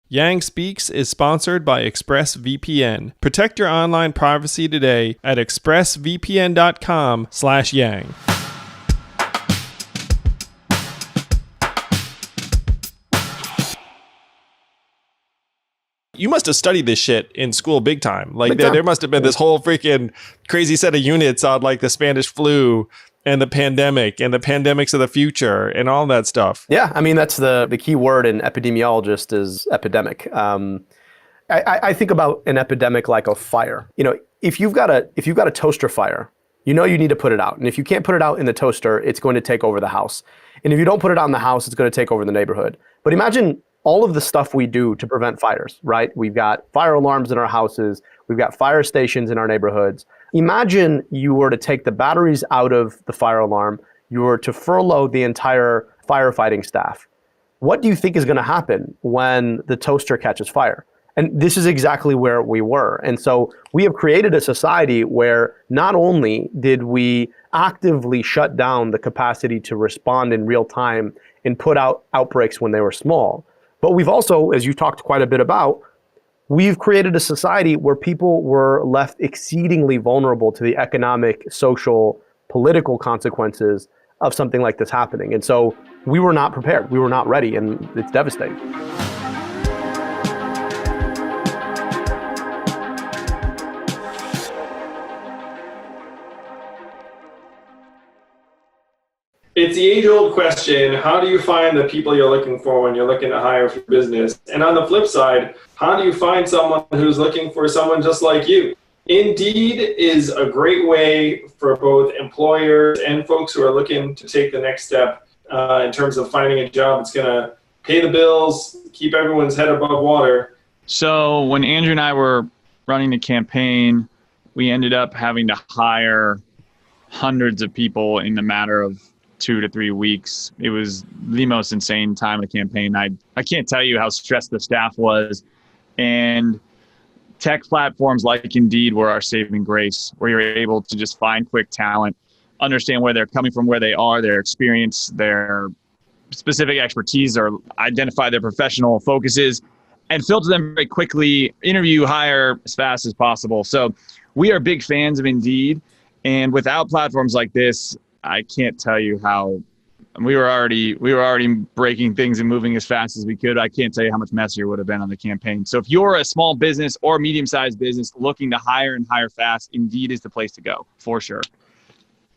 Yang Speaks is sponsored by ExpressVPN. Protect your online privacy today at expressvpn.com/yang. You must have studied this shit in school big time. Like there must have been this whole freaking crazy set of units on like the Spanish flu and the pandemic and the pandemics of the future and all that stuff. Yeah, I mean, that's the key word in epidemiologist is epidemic. I think about an epidemic like a fire. You know, if you've got a toaster fire, you know you need to put it out. And if you can't put it out in the toaster, it's going to take over the house. And if you don't put it out in the house, it's going to take over the neighborhood. But imagine all of the stuff we do to prevent fires, right? We've got fire alarms in our houses. We've got fire stations in our neighborhoods. Imagine you were to take the batteries out of the fire alarm. You were to furlough the entire firefighting staff. What do you think is going to happen when the toaster catches fire? And this is exactly where we were. And so we have created a society where not only did we actively shut down the capacity to respond in real time and put out outbreaks when they were small, but we've also, as you talked quite a bit about, we've created a society where people were left exceedingly vulnerable to the economic, social, political consequences of something like this happening. And so we were not prepared. We were not ready, and it's devastating. It's the age-old question, how do you find the people you're looking for when you're looking to hire for business? And on the flip side, how do you find someone who's looking for someone just like you? Indeed is a great way for both employers and folks who are looking to take the next step in terms of finding a job that's going to pay the bills, keep everyone's head above water. So when Andrew and I were running the campaign, we ended up having to hire hundreds of people in the matter of 2 to 3 weeks. It was the most insane time of the campaign. I can't tell you how stressed the staff was. And tech platforms like Indeed were our saving grace, where you're able to just find quick talent, understand where they're coming from, where they are, their experience, their specific expertise, or identify their professional focuses, and filter them very quickly, interview, hire as fast as possible. So we are big fans of Indeed. And without platforms like this, I can't tell you how we were already breaking things and moving as fast as we could. I can't tell you how much messier it would have been on the campaign. So if you're a small business or medium-sized business looking to hire and hire fast, Indeed is the place to go, for sure.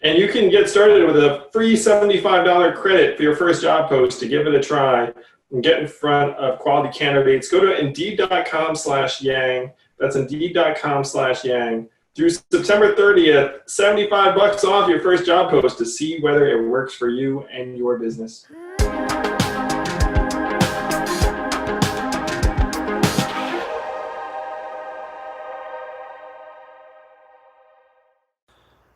And you can get started with a free $75 credit for your first job post to give it a try and get in front of quality candidates. Go to Indeed.com/Yang. That's Indeed.com/Yang. Through September 30th, $75 off your first job post to see whether it works for you and your business. All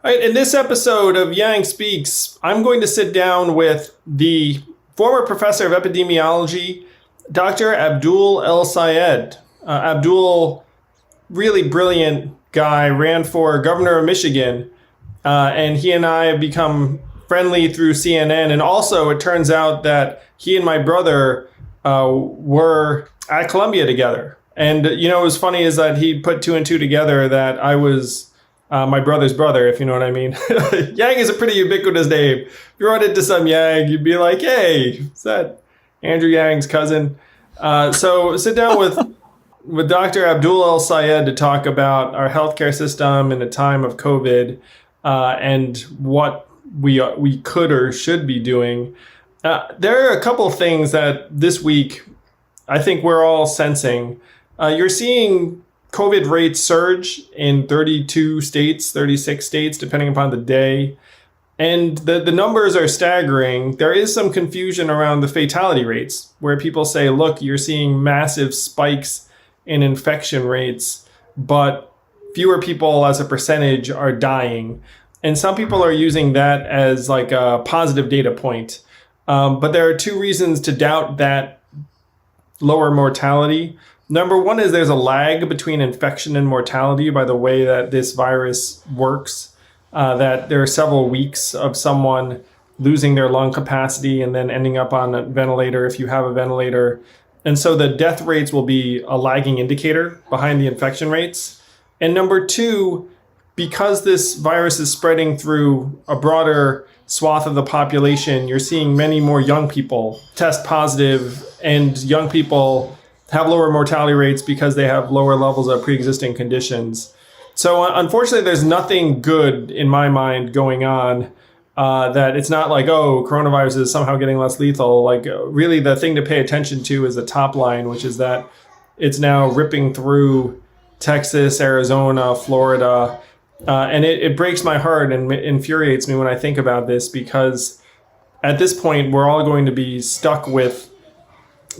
right, in this episode of Yang Speaks, I'm going to sit down with the former professor of epidemiology, Dr. Abdul El-Sayed. Abdul, really brilliant guy, ran for governor of Michigan, and he and I have become friendly through CNN. And also, it turns out that he and my brother were at Columbia together. And, you know, what was funny is that he put 2 and 2 together that I was my brother's brother, if you know what I mean. Yang is a pretty ubiquitous name. If you run into some Yang, you'd be like, hey, is that Andrew Yang's cousin? So sit down with Dr. Abdul El-Sayed to talk about our healthcare system in a time of COVID and what we could or should be doing. There are a couple of things that this week I think we're all sensing. You're seeing COVID rates surge in 32 states, 36 states, depending upon the day. And the numbers are staggering. There is some confusion around the fatality rates, where people say, look, you're seeing massive spikes in infection rates, but fewer people as a percentage are dying. And some people are using that as like a positive data point. But there are 2 reasons to doubt that lower mortality. Number one is there's a lag between infection and mortality by the way that this virus works, that there are several weeks of someone losing their lung capacity and then ending up on a ventilator if you have a ventilator. And so the death rates will be a lagging indicator behind the infection rates. And number two, because this virus is spreading through a broader swath of the population, you're seeing many more young people test positive, and young people have lower mortality rates because they have lower levels of pre-existing conditions. So unfortunately, there's nothing good in my mind going on. That it's not like, oh, coronavirus is somehow getting less lethal. Like, really, the thing to pay attention to is the top line, which is that it's now ripping through Texas, Arizona, Florida. And it breaks my heart and infuriates me when I think about this, because at this point, we're all going to be stuck with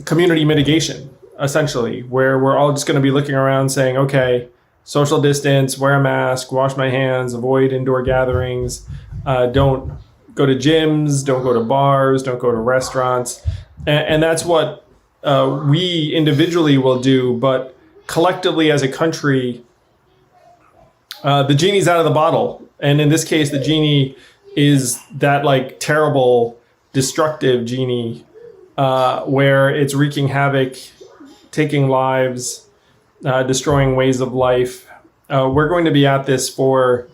community mitigation, essentially, where we're all just going to be looking around saying, okay, social distance, wear a mask, wash my hands, avoid indoor gatherings, don't go to gyms, don't go to bars, don't go to restaurants. And that's what we individually will do. But collectively as a country, the genie's out of the bottle. And in this case, the genie is that like terrible, destructive genie where it's wreaking havoc, taking lives, destroying ways of life. We're going to be at this for,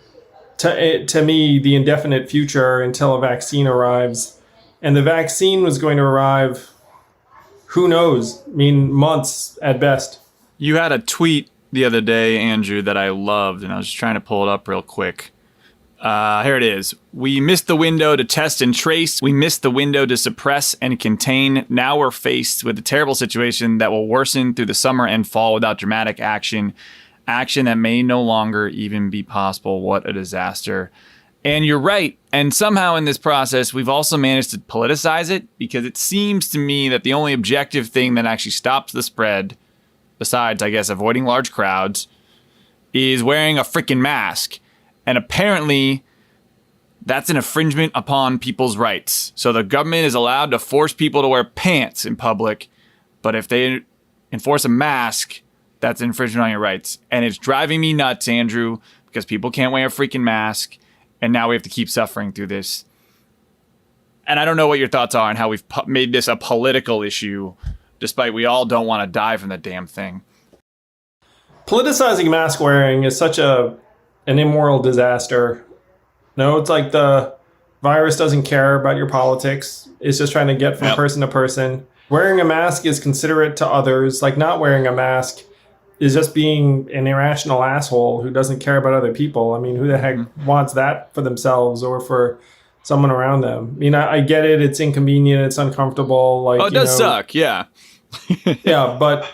to me, the indefinite future until a vaccine arrives. And the vaccine was going to arrive, who knows? I mean, months at best. You had a tweet the other day, Andrew, that I loved, and I was just trying to pull it up real quick. Here it is. We missed the window to test and trace. We missed the window to suppress and contain. Now we're faced with a terrible situation that will worsen through the summer and fall without dramatic action. Action that may no longer even be possible. What a disaster. And you're right. And somehow in this process, we've also managed to politicize it, because it seems to me that the only objective thing that actually stops the spread, besides, I guess, avoiding large crowds, is wearing a freaking mask. And apparently, that's an infringement upon people's rights. So the government is allowed to force people to wear pants in public, but if they enforce a mask, that's an infringement on your rights. And it's driving me nuts, Andrew, because people can't wear a freaking mask, and now we have to keep suffering through this. And I don't know what your thoughts are on how we've made this a political issue, despite we all don't want to die from the damn thing. Politicizing mask wearing is such an immoral disaster. No, it's like the virus doesn't care about your politics. It's just trying to get from person to person. Wearing a mask is considerate to others. Like, not wearing a mask is just being an irrational asshole who doesn't care about other people. I mean, who the heck wants that for themselves or for someone around them? I mean, I get it. It's inconvenient. It's uncomfortable. Like, it does suck. Yeah. Yeah, but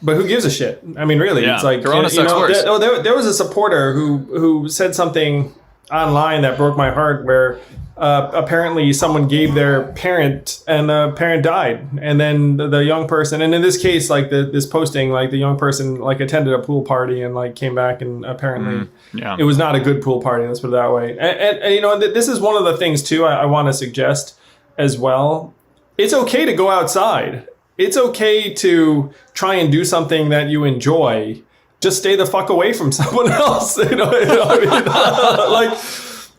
who gives a shit? I mean, really, it's like, Corona sucks worse. There was a supporter who said something online that broke my heart, where apparently someone gave their parent, and the parent died, and then the young person, and in this case, like this posting, like the young person like attended a pool party and like came back, and apparently it was not a good pool party. Let's put it that way. And you know, this is one of the things too I want to suggest as well. It's okay to go outside. It's okay to try and do something that you enjoy. Just stay the fuck away from someone else. You know I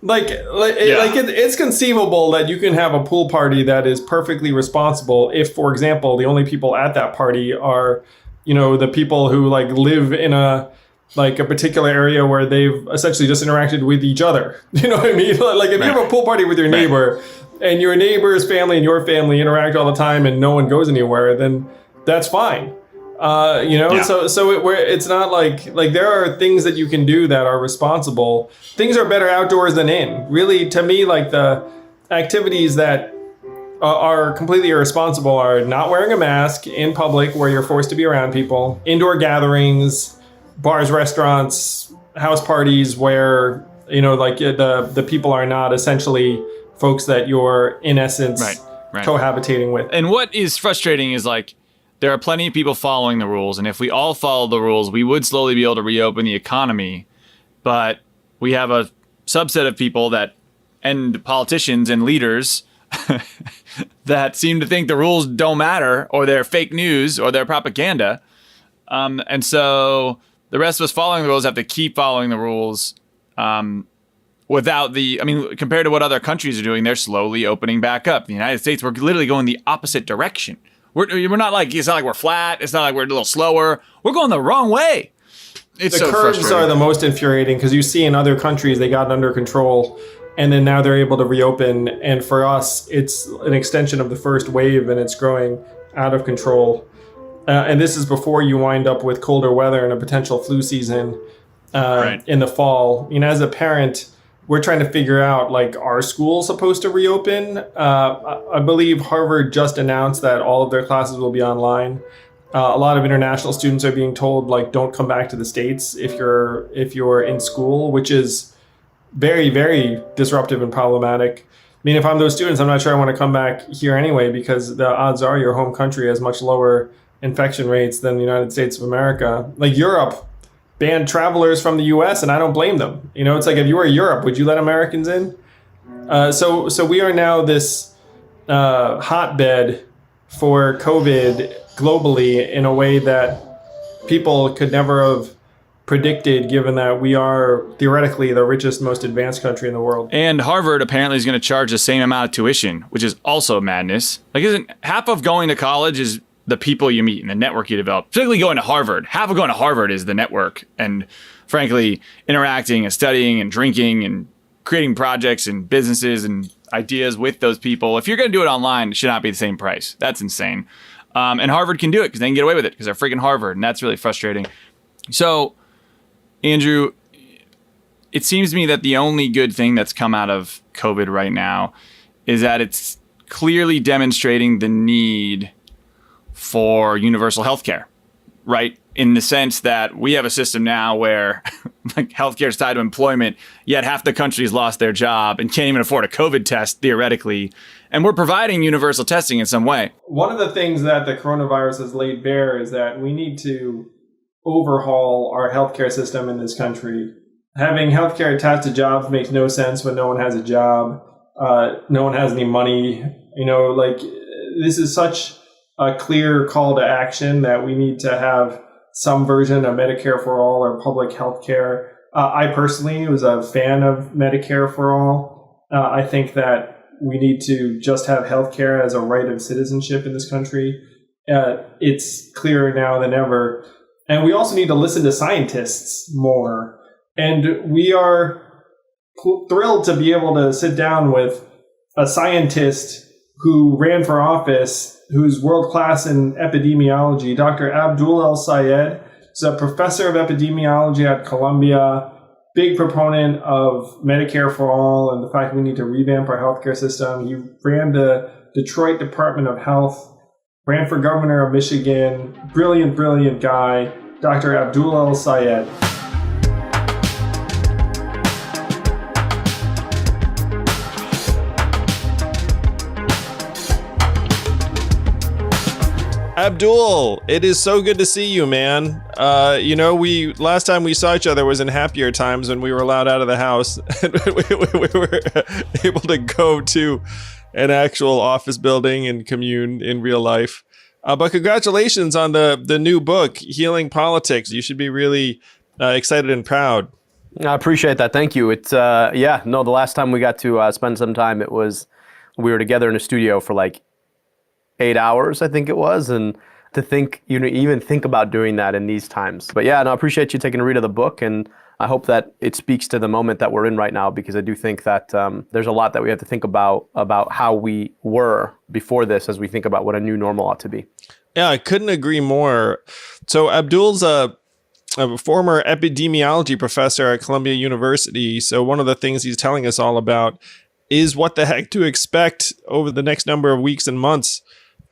mean? It's conceivable that you can have a pool party that is perfectly responsible if, for example, the only people at that party are, you know, the people who like live in a particular area where they've essentially just interacted with each other. You know what I mean? Like, if you have a pool party with your neighbor, and your neighbor's family and your family interact all the time and no one goes anywhere, then that's fine. You know, so it's not like there are things that you can do that are responsible. Things are better outdoors than in. Really, to me, like the activities that are completely irresponsible are not wearing a mask in public where you're forced to be around people, indoor gatherings, bars, restaurants, house parties where, you know, like the people are not essentially folks that you're, in essence, cohabitating with. And what is frustrating is, like, there are plenty of people following the rules, and if we all follow the rules, we would slowly be able to reopen the economy. But we have a subset of people and politicians and leaders that seem to think the rules don't matter, or they're fake news, or they're propaganda. And so the rest of us following the rules have to keep following the rules. Compared to what other countries are doing, they're slowly opening back up. The United States, we're literally going the opposite direction. We're not like, it's not like we're flat. It's not like we're a little slower. We're going the wrong way. It's The so curves frustrating. are the most infuriating because you see in other countries they got it under control and then now they're able to reopen. And for us, it's an extension of the first wave and it's growing out of control. And this is before you wind up with colder weather and a potential flu season Right. in the fall. You know, as a parent, we're trying to figure out, like, are schools supposed to reopen? I believe Harvard just announced that all of their classes will be online. A lot of international students are being told, like, don't come back to the States if you're in school, which is very, very disruptive and problematic. I mean, if I'm those students, I'm not sure I want to come back here anyway, because the odds are your home country has much lower infection rates than the United States of America. Like, Europe banned travelers from the US, and I don't blame them. You know, it's like, if you were Europe, would you let Americans in? So we are now this hotbed for COVID globally in a way that people could never have predicted, given that we are theoretically the richest, most advanced country in the world. And Harvard apparently is going to charge the same amount of tuition, which is also madness. Like, isn't half of going to college is the people you meet and the network you develop, particularly going to Harvard. Half of going to Harvard is the network and, frankly, interacting and studying and drinking and creating projects and businesses and ideas with those people. If you're going to do it online, it should not be the same price. That's insane. And Harvard can do it because they can get away with it because they're freaking Harvard. And that's really frustrating. So, Andrew, it seems to me that the only good thing that's come out of COVID right now is that it's clearly demonstrating the need for universal healthcare, right? In the sense that we have a system now where like healthcare is tied to employment, yet half the country's lost their job and can't even afford a COVID test theoretically. And we're providing universal testing in some way. One of the things that the coronavirus has laid bare is that we need to overhaul our healthcare system in this country. Having healthcare attached to jobs makes no sense when no one has a job. No one has any money. You know, like, this is such a clear call to action that we need to have some version of Medicare for all or public health care. I personally was a fan of Medicare for all. I think that we need to just have health care as a right of citizenship in this country. It's clearer now than ever. And we also need to listen to scientists more. And we are thrilled to be able to sit down with a scientist who ran for office, who's world-class in epidemiology, Dr. Abdul El-Sayed. He's a professor of epidemiology at Columbia, big proponent of Medicare for all and the fact we need to revamp our healthcare system. He ran the Detroit Department of Health, ran for governor of Michigan. Brilliant, brilliant guy, Dr. Abdul El-Sayed. Abdul, it is so good to see you, man. You know, last time we saw each other was in happier times when we were allowed out of the house and we were able to go to an actual office building and commune in real life. But congratulations on the new book, Healing Politics. You should be really excited and proud. I appreciate that. Thank you. It's the last time we got to spend some time, we were together in a studio for like 8 hours, I think it was, and to think, even think about doing that in these times. But yeah, I appreciate you taking a read of the book, and I hope that it speaks to the moment that we're in right now, because I do think that there's a lot that we have to think about how we were before this as we think about what a new normal ought to be. Yeah, I couldn't agree more. So Abdul's a former epidemiology professor at Columbia University. So one of the things he's telling us all about is what the heck to expect over the next number of weeks and months.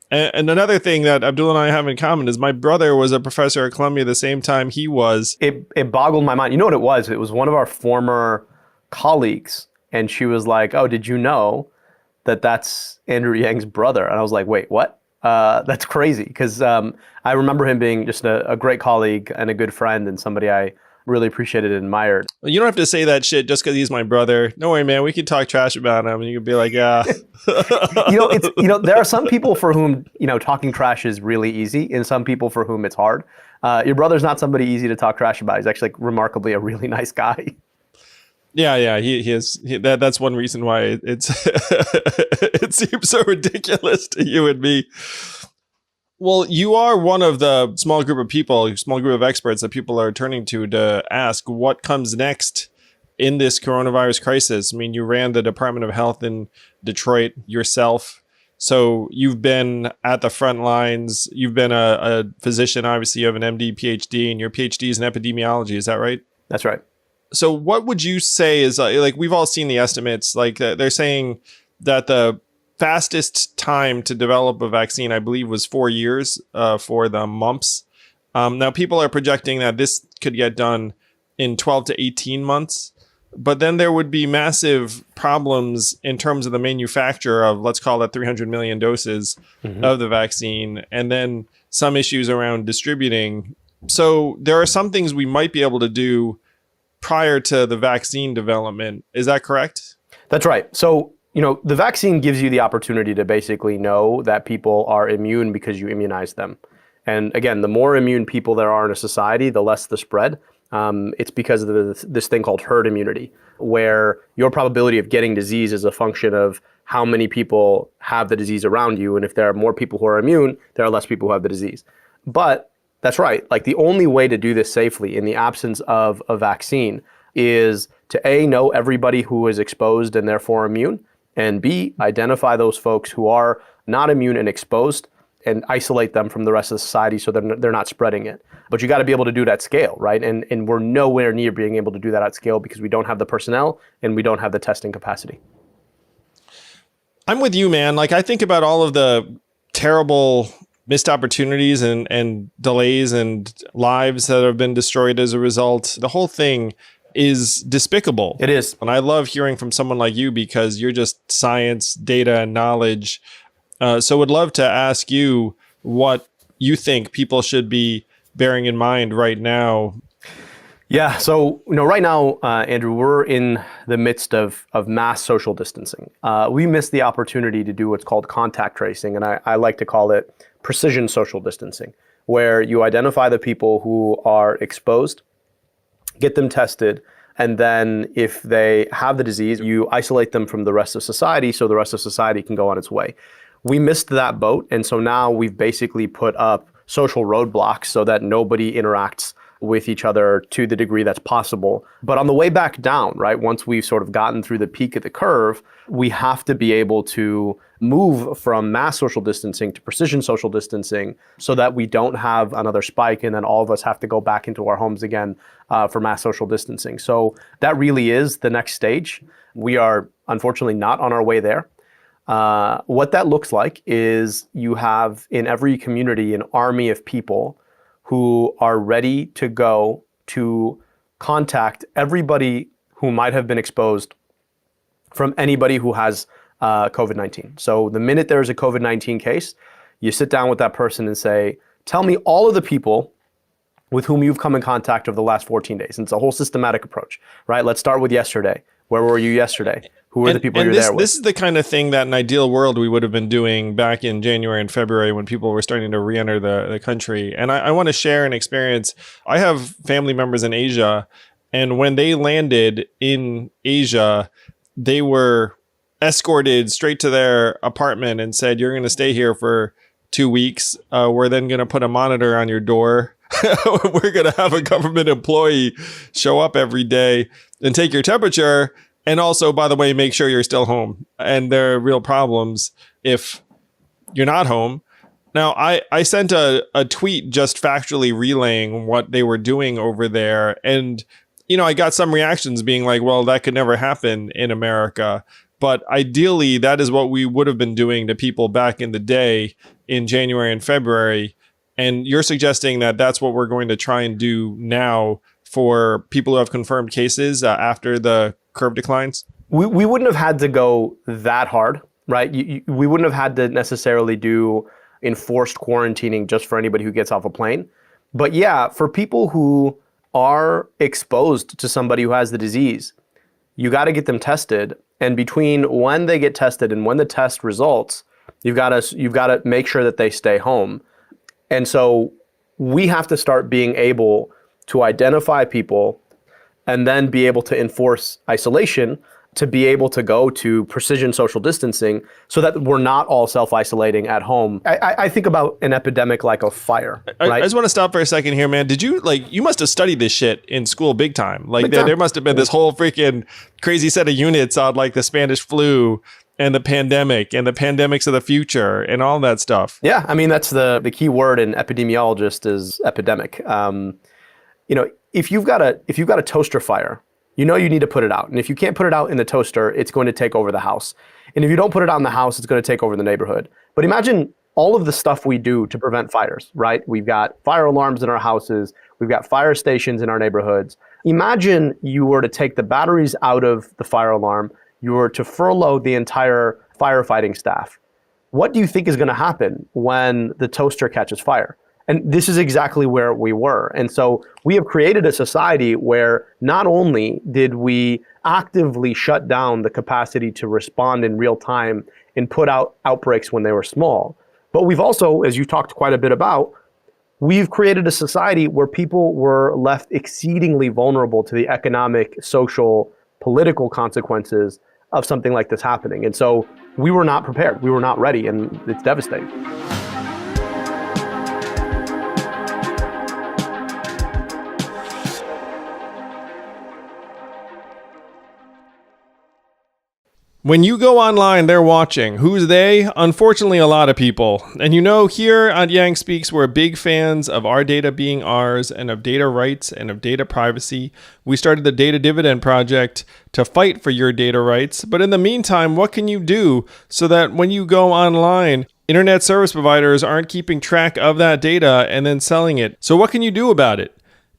And another thing that Abdul and I have in common is my brother was a professor at Columbia the same time he was. It boggled my mind. You know what it was? It was one of our former colleagues, and she was like, "Oh, did you know that that's Andrew Yang's brother?" And I was like, "Wait, what?" That's crazy, because I remember him being just a great colleague and a good friend and somebody I really appreciated and admired. Well, you don't have to say that shit just because he's my brother. No way, man. We can talk trash about him, and you can be like, "Yeah." There are some people for whom talking trash is really easy, and some people for whom it's hard. Your brother's not somebody easy to talk trash about. He's actually remarkably a really nice guy. Yeah, he is. That's one reason why it's it seems so ridiculous to you and me. Well, you are one of the small group of experts that people are turning to ask what comes next in this coronavirus crisis. I mean, you ran the Department of Health in Detroit yourself. So you've been at the front lines. You've been a physician. Obviously, you have an MD, PhD, and your PhD is in epidemiology. Is that right? That's right. So what would you say is like we've all seen the estimates, like they're saying that the fastest time to develop a vaccine, I believe, was 4 years for the mumps. Now people are projecting that this could get done in 12 to 18 months, but then there would be massive problems in terms of the manufacture of, let's call it 300 million doses of the vaccine, and then some issues around distributing. So there are some things we might be able to do prior to the vaccine development. Is that correct? That's right. So, the vaccine gives you the opportunity to basically know that people are immune because you immunize them. And again, the more immune people there are in a society, the less the spread. It's because of this thing called herd immunity, where your probability of getting disease is a function of how many people have the disease around you. And if there are more people who are immune, there are less people who have the disease. But that's right. Like, the only way to do this safely in the absence of a vaccine is to A, know everybody who is exposed and therefore immune, and B, identify those folks who are not immune and exposed and isolate them from the rest of the society so they're not spreading it. But you got to be able to do that at scale, right? And we're nowhere near being able to do that at scale because we don't have the personnel and we don't have the testing capacity. I'm with you, man. Like, I think about all of the terrible missed opportunities and delays and lives that have been destroyed as a result. The whole thing is despicable. It is. And I love hearing from someone like you because you're just science, data, and knowledge. So would love to ask you what you think people should be bearing in mind right now. Yeah. So, right now, Andrew, we're in the midst of mass social distancing. We missed the opportunity to do what's called contact tracing, and I like to call it precision social distancing, where you identify the people who are exposed, get them tested, and then if they have the disease, you isolate them from the rest of society so the rest of society can go on its way. We missed that boat, and so now we've basically put up social roadblocks so that nobody interacts with each other to the degree that's possible. But on the way back down, right, once we've sort of gotten through the peak of the curve, we have to be able to move from mass social distancing to precision social distancing so that we don't have another spike and then all of us have to go back into our homes again for mass social distancing. So that really is the next stage. We are unfortunately not on our way there. What that looks like is you have in every community an army of people who are ready to go to contact everybody who might have been exposed from anybody who has COVID-19. So the minute there's a COVID-19 case, you sit down with that person and say, tell me all of the people with whom you've come in contact over the last 14 days. And it's a whole systematic approach, right? Let's start with yesterday. Where were you yesterday? Who were the people you were there with? This is the kind of thing that in an ideal world we would have been doing back in January and February when people were starting to re-enter the country. And I want to share an experience. I have family members in Asia, and when they landed in Asia, they were escorted straight to their apartment and said, you're going to stay here for 2 weeks. We're then going to put a monitor on your door. We're going to have a government employee show up every day and take your temperature. And also, by the way, make sure you're still home. And there are real problems if you're not home. Now, I sent a tweet just factually relaying what they were doing over there. And, I got some reactions being like, well, that could never happen in America. But ideally, that is what we would have been doing to people back in the day in January and February. And you're suggesting that that's what we're going to try and do now for people who have confirmed cases after the curve declines? We wouldn't have had to go that hard, right? We wouldn't have had to necessarily do enforced quarantining just for anybody who gets off a plane. But yeah, for people who are exposed to somebody who has the disease, you got to get them tested. And between when they get tested and when the test results, you've got to make sure that they stay home. And so we have to start being able to identify people and then be able to enforce isolation to be able to go to precision social distancing so that we're not all self-isolating at home. I think about an epidemic like a fire, right? I just want to stop for a second here, man. Did you you must have studied this shit in school big time. Like there must have been this whole freaking crazy set of units on like the Spanish flu and the pandemic and the pandemics of the future and all that stuff. Yeah, I mean, that's the key word in epidemiologist is epidemic. If you've got a toaster fire, you need to put it out. And if you can't put it out in the toaster, it's going to take over the house. And if you don't put it out in the house, it's going to take over the neighborhood. But imagine all of the stuff we do to prevent fires, right? We've got fire alarms in our houses. We've got fire stations in our neighborhoods. Imagine you were to take the batteries out of the fire alarm. You were to furlough the entire firefighting staff. What do you think is going to happen when the toaster catches fire? And this is exactly where we were. And so we have created a society where not only did we actively shut down the capacity to respond in real time and put out outbreaks when they were small, but we've also, as you talked quite a bit about, we've created a society where people were left exceedingly vulnerable to the economic, social, political consequences of something like this happening. And so we were not prepared. We were not ready, and it's devastating. When you go online, they're watching. Who's they? Unfortunately, a lot of people. And here at Yang Speaks, we're big fans of our data being ours and of data rights and of data privacy. We started the Data Dividend Project to fight for your data rights. But in the meantime, what can you do so that when you go online, internet service providers aren't keeping track of that data and then selling it? So what can you do about it?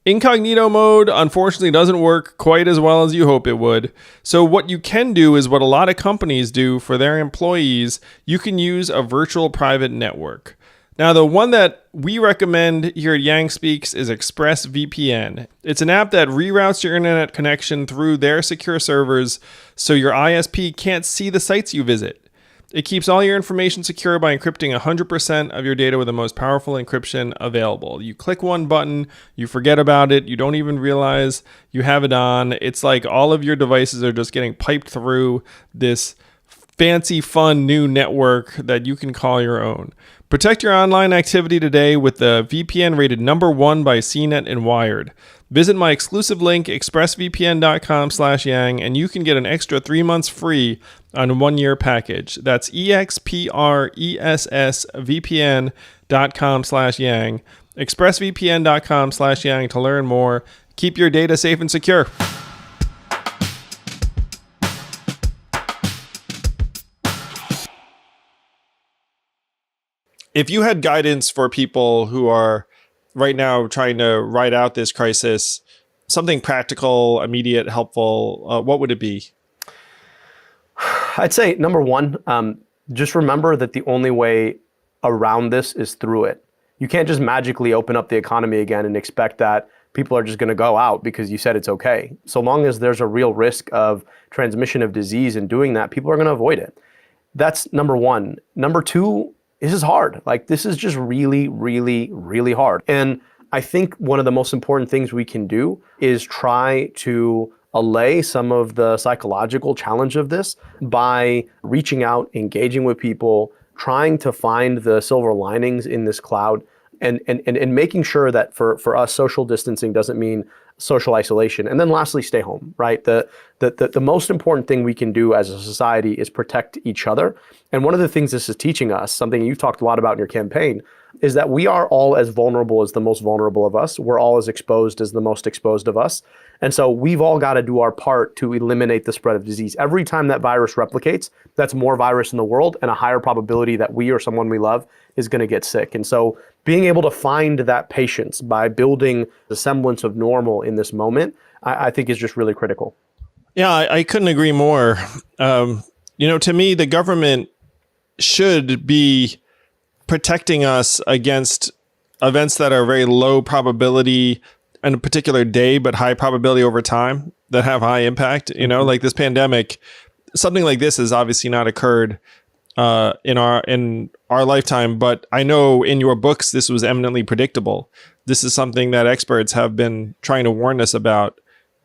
Incognito mode, unfortunately, doesn't work quite as well as you hope it would. So what you can do is what a lot of companies do for their employees. You can use a virtual private network. Now, the one that we recommend here at Yang Speaks is ExpressVPN. It's an app that reroutes your internet connection through their secure servers so your ISP can't see the sites you visit. It keeps all your information secure by encrypting 100% of your data with the most powerful encryption available. You click one button, you forget about it, you don't even realize you have it on. It's like all of your devices are just getting piped through this fancy, fun new network that you can call your own. Protect your online activity today with the VPN rated #1 by CNET and Wired. Visit my exclusive link, expressvpn.com/yang, and you can get an extra 3 months free on a 1-year package. That's expressvpn.com/yang, expressvpn.com/yang to learn more. Keep your data safe and secure. If you had guidance for people who are right now trying to ride out this crisis, something practical, immediate, helpful, what would it be? I'd say #1, just remember that the only way around this is through it. You can't just magically open up the economy again and expect that people are just going to go out because you said it's okay. So long as there's a real risk of transmission of disease in doing that, people are going to avoid it. That's #1. #2, this is hard. This is just really, really, really hard. And I think one of the most important things we can do is try to allay some of the psychological challenge of this by reaching out, engaging with people, trying to find the silver linings in this cloud, and making sure that for us, social distancing doesn't mean social isolation. And then lastly, stay home, right? The most important thing we can do as a society is protect each other. And one of the things this is teaching us, something you've talked a lot about in your campaign, is that we are all as vulnerable as the most vulnerable of us. We're all as exposed as the most exposed of us. And so we've all got to do our part to eliminate the spread of disease. Every time that virus replicates, that's more virus in the world and a higher probability that we or someone we love is going to get sick. And so being able to find that patience by building the semblance of normal in this moment, I think is just really critical. Yeah, I couldn't agree more. To me, the government should be protecting us against events that are very low probability in a particular day, but high probability over time that have high impact. Like this pandemic, something like this has obviously not occurred in our lifetime, but I know in your books this was eminently predictable. This is something that experts have been trying to warn us about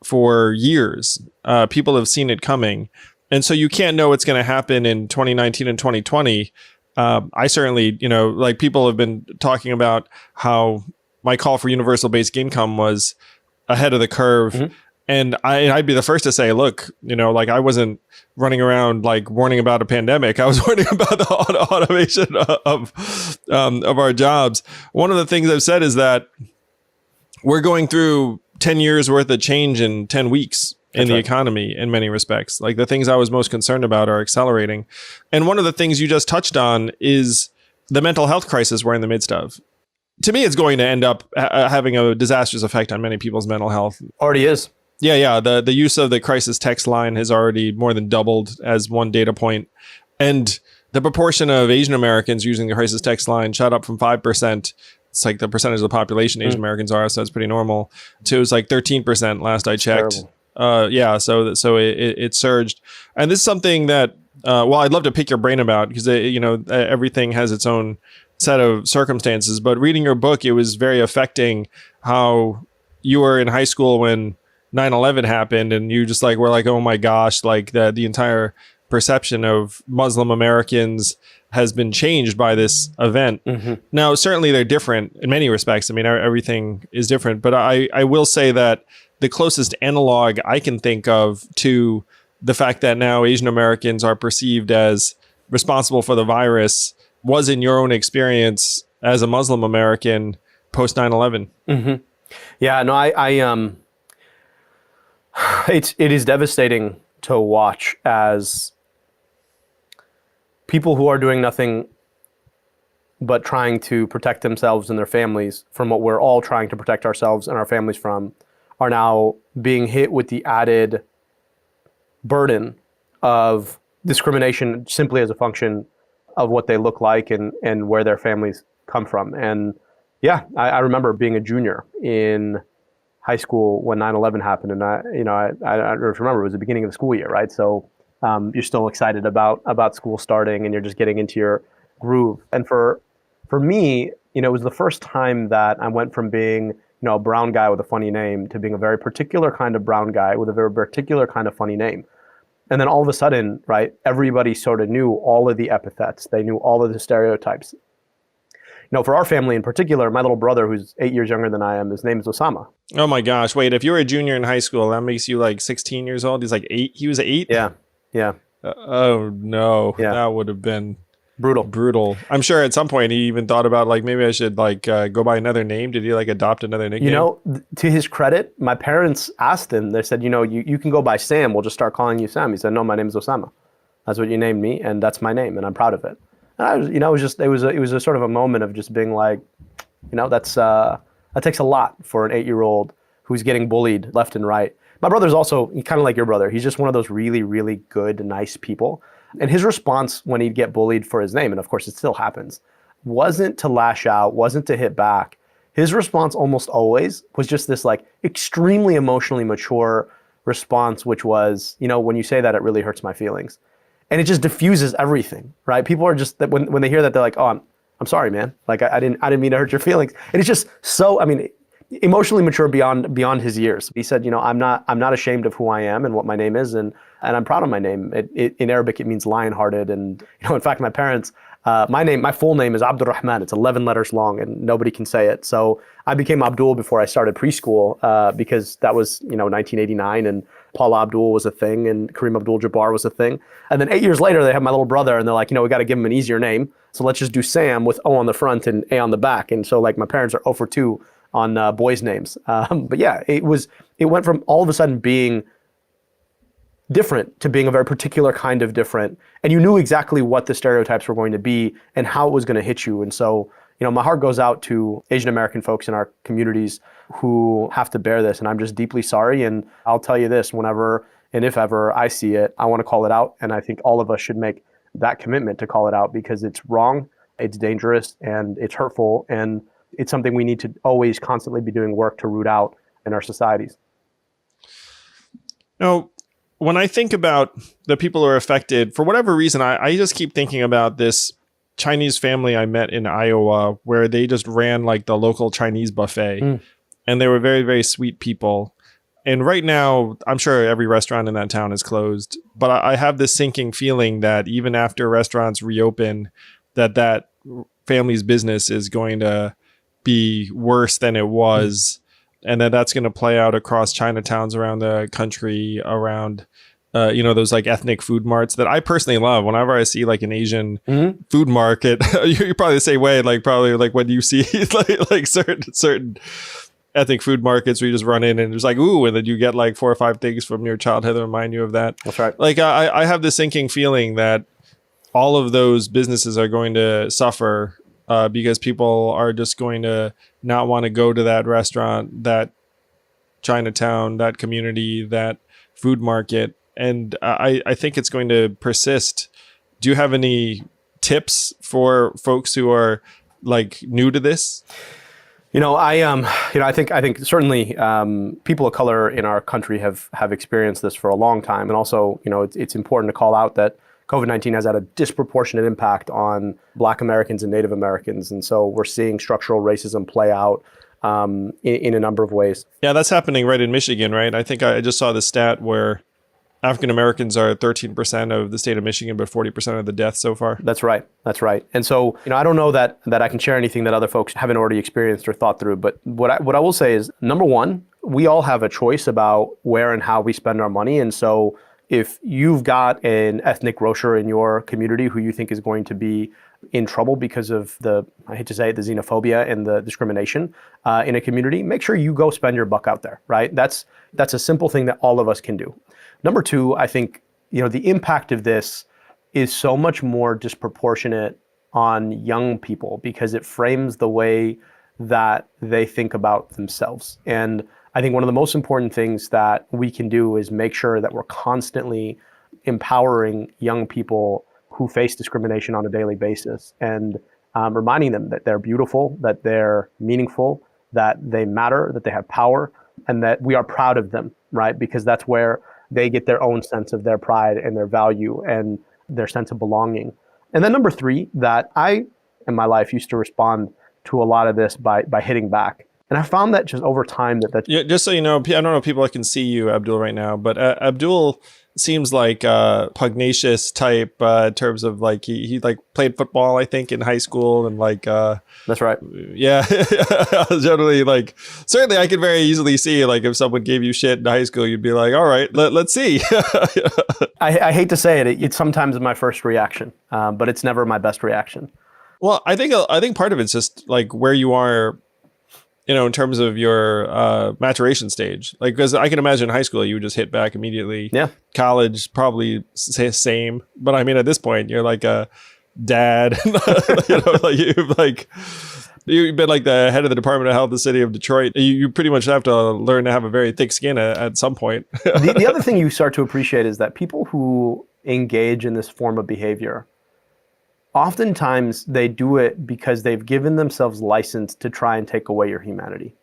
for years. People have seen it coming. And so you can't know what's going to happen in 2019 and 2020. I certainly, like people have been talking about how my call for universal basic income was ahead of the curve. Mm-hmm. And I'd be the first to say, look, like I wasn't running around like warning about a pandemic. I was warning about the automation of our jobs. One of the things I've said is that we're going through 10 years worth of change in 10 weeks in the economy in many respects. Like the things I was most concerned about are accelerating. And one of the things you just touched on is the mental health crisis we're in the midst of. To me, it's going to end up having a disastrous effect on many people's mental health. Already is. Yeah. The use of the crisis text line has already more than doubled as one data point. And the proportion of Asian Americans using the crisis text line shot up from 5%. It's like the percentage of the population Asian Americans are, so it's pretty normal. To it was like 13% last I checked. So it surged. And this is something that, I'd love to pick your brain about because, everything has its own set of circumstances. But reading your book, it was very affecting how you were in high school when 9/11 happened and you just like were like, oh my gosh, like the entire perception of Muslim Americans has been changed by this event. Mm-hmm. Now, certainly they're different in many respects. I mean, everything is different, but I will say that the closest analog I can think of to the fact that now Asian Americans are perceived as responsible for the virus was in your own experience as a Muslim American post 9/11. Mm-hmm. Yeah, no, it is devastating to watch as people who are doing nothing but trying to protect themselves and their families from what we're all trying to protect ourselves and our families from are now being hit with the added burden of discrimination simply as a function of what they look like and where their families come from. And yeah, I remember being a junior in high school when 9/11 happened. And I remember it was the beginning of the school year, right? So you're still excited about school starting and you're just getting into your groove. And for me, it was the first time that I went from being, a brown guy with a funny name to being a very particular kind of brown guy with a very particular kind of funny name. And then all of a sudden, right, everybody sort of knew all of the epithets. They knew all of the stereotypes. For our family in particular, my little brother, who's 8 years younger than I am, his name is Osama. Oh my gosh. Wait, if you were a junior in high school, that makes you like 16 years old. He's like 8. He was 8? Yeah. Oh no. Yeah. That would have been brutal. I'm sure at some point he even thought about like, maybe I should like go by another name. Did he like adopt another nickname? To his credit, my parents asked him, they said, you can go by Sam. We'll just start calling you Sam. He said, no, my name is Osama. That's what you named me. And that's my name. And I'm proud of it. And I was, it was a sort of a moment of just being like, that takes a lot for an 8-year-old who's getting bullied left and right. My brother's also kind of like your brother. He's just one of those really, really good, nice people. And his response when he'd get bullied for his name, and of course it still happens, wasn't to lash out, wasn't to hit back. His response almost always was just this like extremely emotionally mature response, which was, when you say that, it really hurts my feelings. And it just diffuses everything, right? People are just, when they hear that, they're like, oh, I'm sorry, man. Like I didn't mean to hurt your feelings. And it's just so, emotionally mature beyond his years. He said, I'm not ashamed of who I am and what my name is, and I'm proud of my name. In Arabic, it means lion-hearted. And in fact, my parents, my full name is Abdul Rahman. It's 11 letters long, and nobody can say it. So I became Abdul before I started preschool because that was 1989, and Paula Abdul was a thing, and Kareem Abdul-Jabbar was a thing. And then 8 years later, they have my little brother, and they're like, we got to give him an easier name. So let's just do Sam with O on the front and A on the back. And so like my parents are 0 for 2 on boys' names. But yeah, it went from all of a sudden being different to being a very particular kind of different. And you knew exactly what the stereotypes were going to be and how it was going to hit you. And so, my heart goes out to Asian American folks in our communities who have to bear this. And I'm just deeply sorry. And I'll tell you this, whenever and if ever I see it, I want to call it out. And I think all of us should make that commitment to call it out because it's wrong, it's dangerous, and it's hurtful. And it's something we need to always constantly be doing work to root out in our societies. Now, when I think about the people who are affected, for whatever reason, I just keep thinking about this Chinese family I met in Iowa where they just ran like the local Chinese buffet. And they were very, very sweet people. And right now, I'm sure every restaurant in that town is closed. But I have this sinking feeling that even after restaurants reopen, that family's business is going to be worse than it was. And that's going to play out across Chinatowns around the country, around those like ethnic food marts that I personally love. Whenever I see like an Asian food market, you're probably the same way. Like probably like when you see like certain ethnic food markets where you just run in and it's like, ooh, and then you get like 4 or 5 things from your childhood that remind you of that. That's right. Like I have this sinking feeling that all of those businesses are going to suffer because people are just going to not want to go to that restaurant, that Chinatown, that community, that food market. And I think it's going to persist. Do you have any tips for folks who are like new to this? I think certainly people of color in our country have experienced this for a long time, and also it's important to call out that COVID-19 has had a disproportionate impact on Black Americans and Native Americans, and so we're seeing structural racism play out in a number of ways. Yeah, that's happening right in Michigan, right? I think I just saw the stat where African Americans are 13% of the state of Michigan, but 40% of the deaths so far. That's right. And so, I don't know that I can share anything that other folks haven't already experienced or thought through. But what I will say is, number one, we all have a choice about where and how we spend our money. And so if you've got an ethnic grocer in your community who you think is going to be in trouble because of I hate to say it, the xenophobia and the discrimination in a community, make sure you go spend your buck out there, right? That's a simple thing that all of us can do. Number two, I think, the impact of this is so much more disproportionate on young people because it frames the way that they think about themselves. And I think one of the most important things that we can do is make sure that we're constantly empowering young people who face discrimination on a daily basis and reminding them that they're beautiful, that they're meaningful, that they matter, that they have power, and that we are proud of them, right? Because that's where they get their own sense of their pride and their value and their sense of belonging. And then number three, that I, in my life, used to respond to a lot of this by hitting back. And I found that just over time that yeah, just so you know, I don't know if people can see you, Abdul, right now, but Abdul seems like a pugnacious type in terms of like he like played football, I think, in high school and like that's right. Yeah. Generally, like certainly I could very easily see like if someone gave you shit in high school, you'd be like, all right, let's see. I hate to say it, it's sometimes my first reaction, but it's never my best reaction. Well, I think part of it's just like where you are, in terms of your maturation stage. Like, because I can imagine in high school you would just hit back immediately. Yeah. College probably same, but I mean at this point you're like a dad. You've been like the head of the Department of Health of the city of Detroit. You pretty much have to learn to have a very thick skin at some point. The other thing you start to appreciate is that people who engage in this form of behavior, oftentimes they do it because they've given themselves license to try and take away your humanity.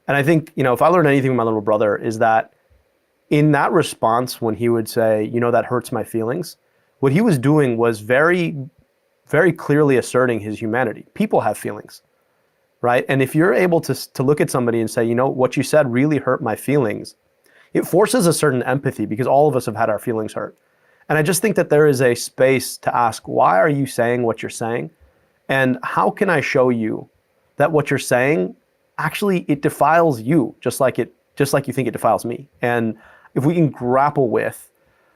And I think, if I learned anything from my little brother is that in that response, when he would say, that hurts my feelings, what he was doing was very, very clearly asserting his humanity. People have feelings, right? And if you're able to look at somebody and say, what you said really hurt my feelings, it forces a certain empathy because all of us have had our feelings hurt. And I just think that there is a space to ask, why are you saying what you're saying? And how can I show you that what you're saying, actually it defiles you, just like you think it defiles me. And if we can grapple with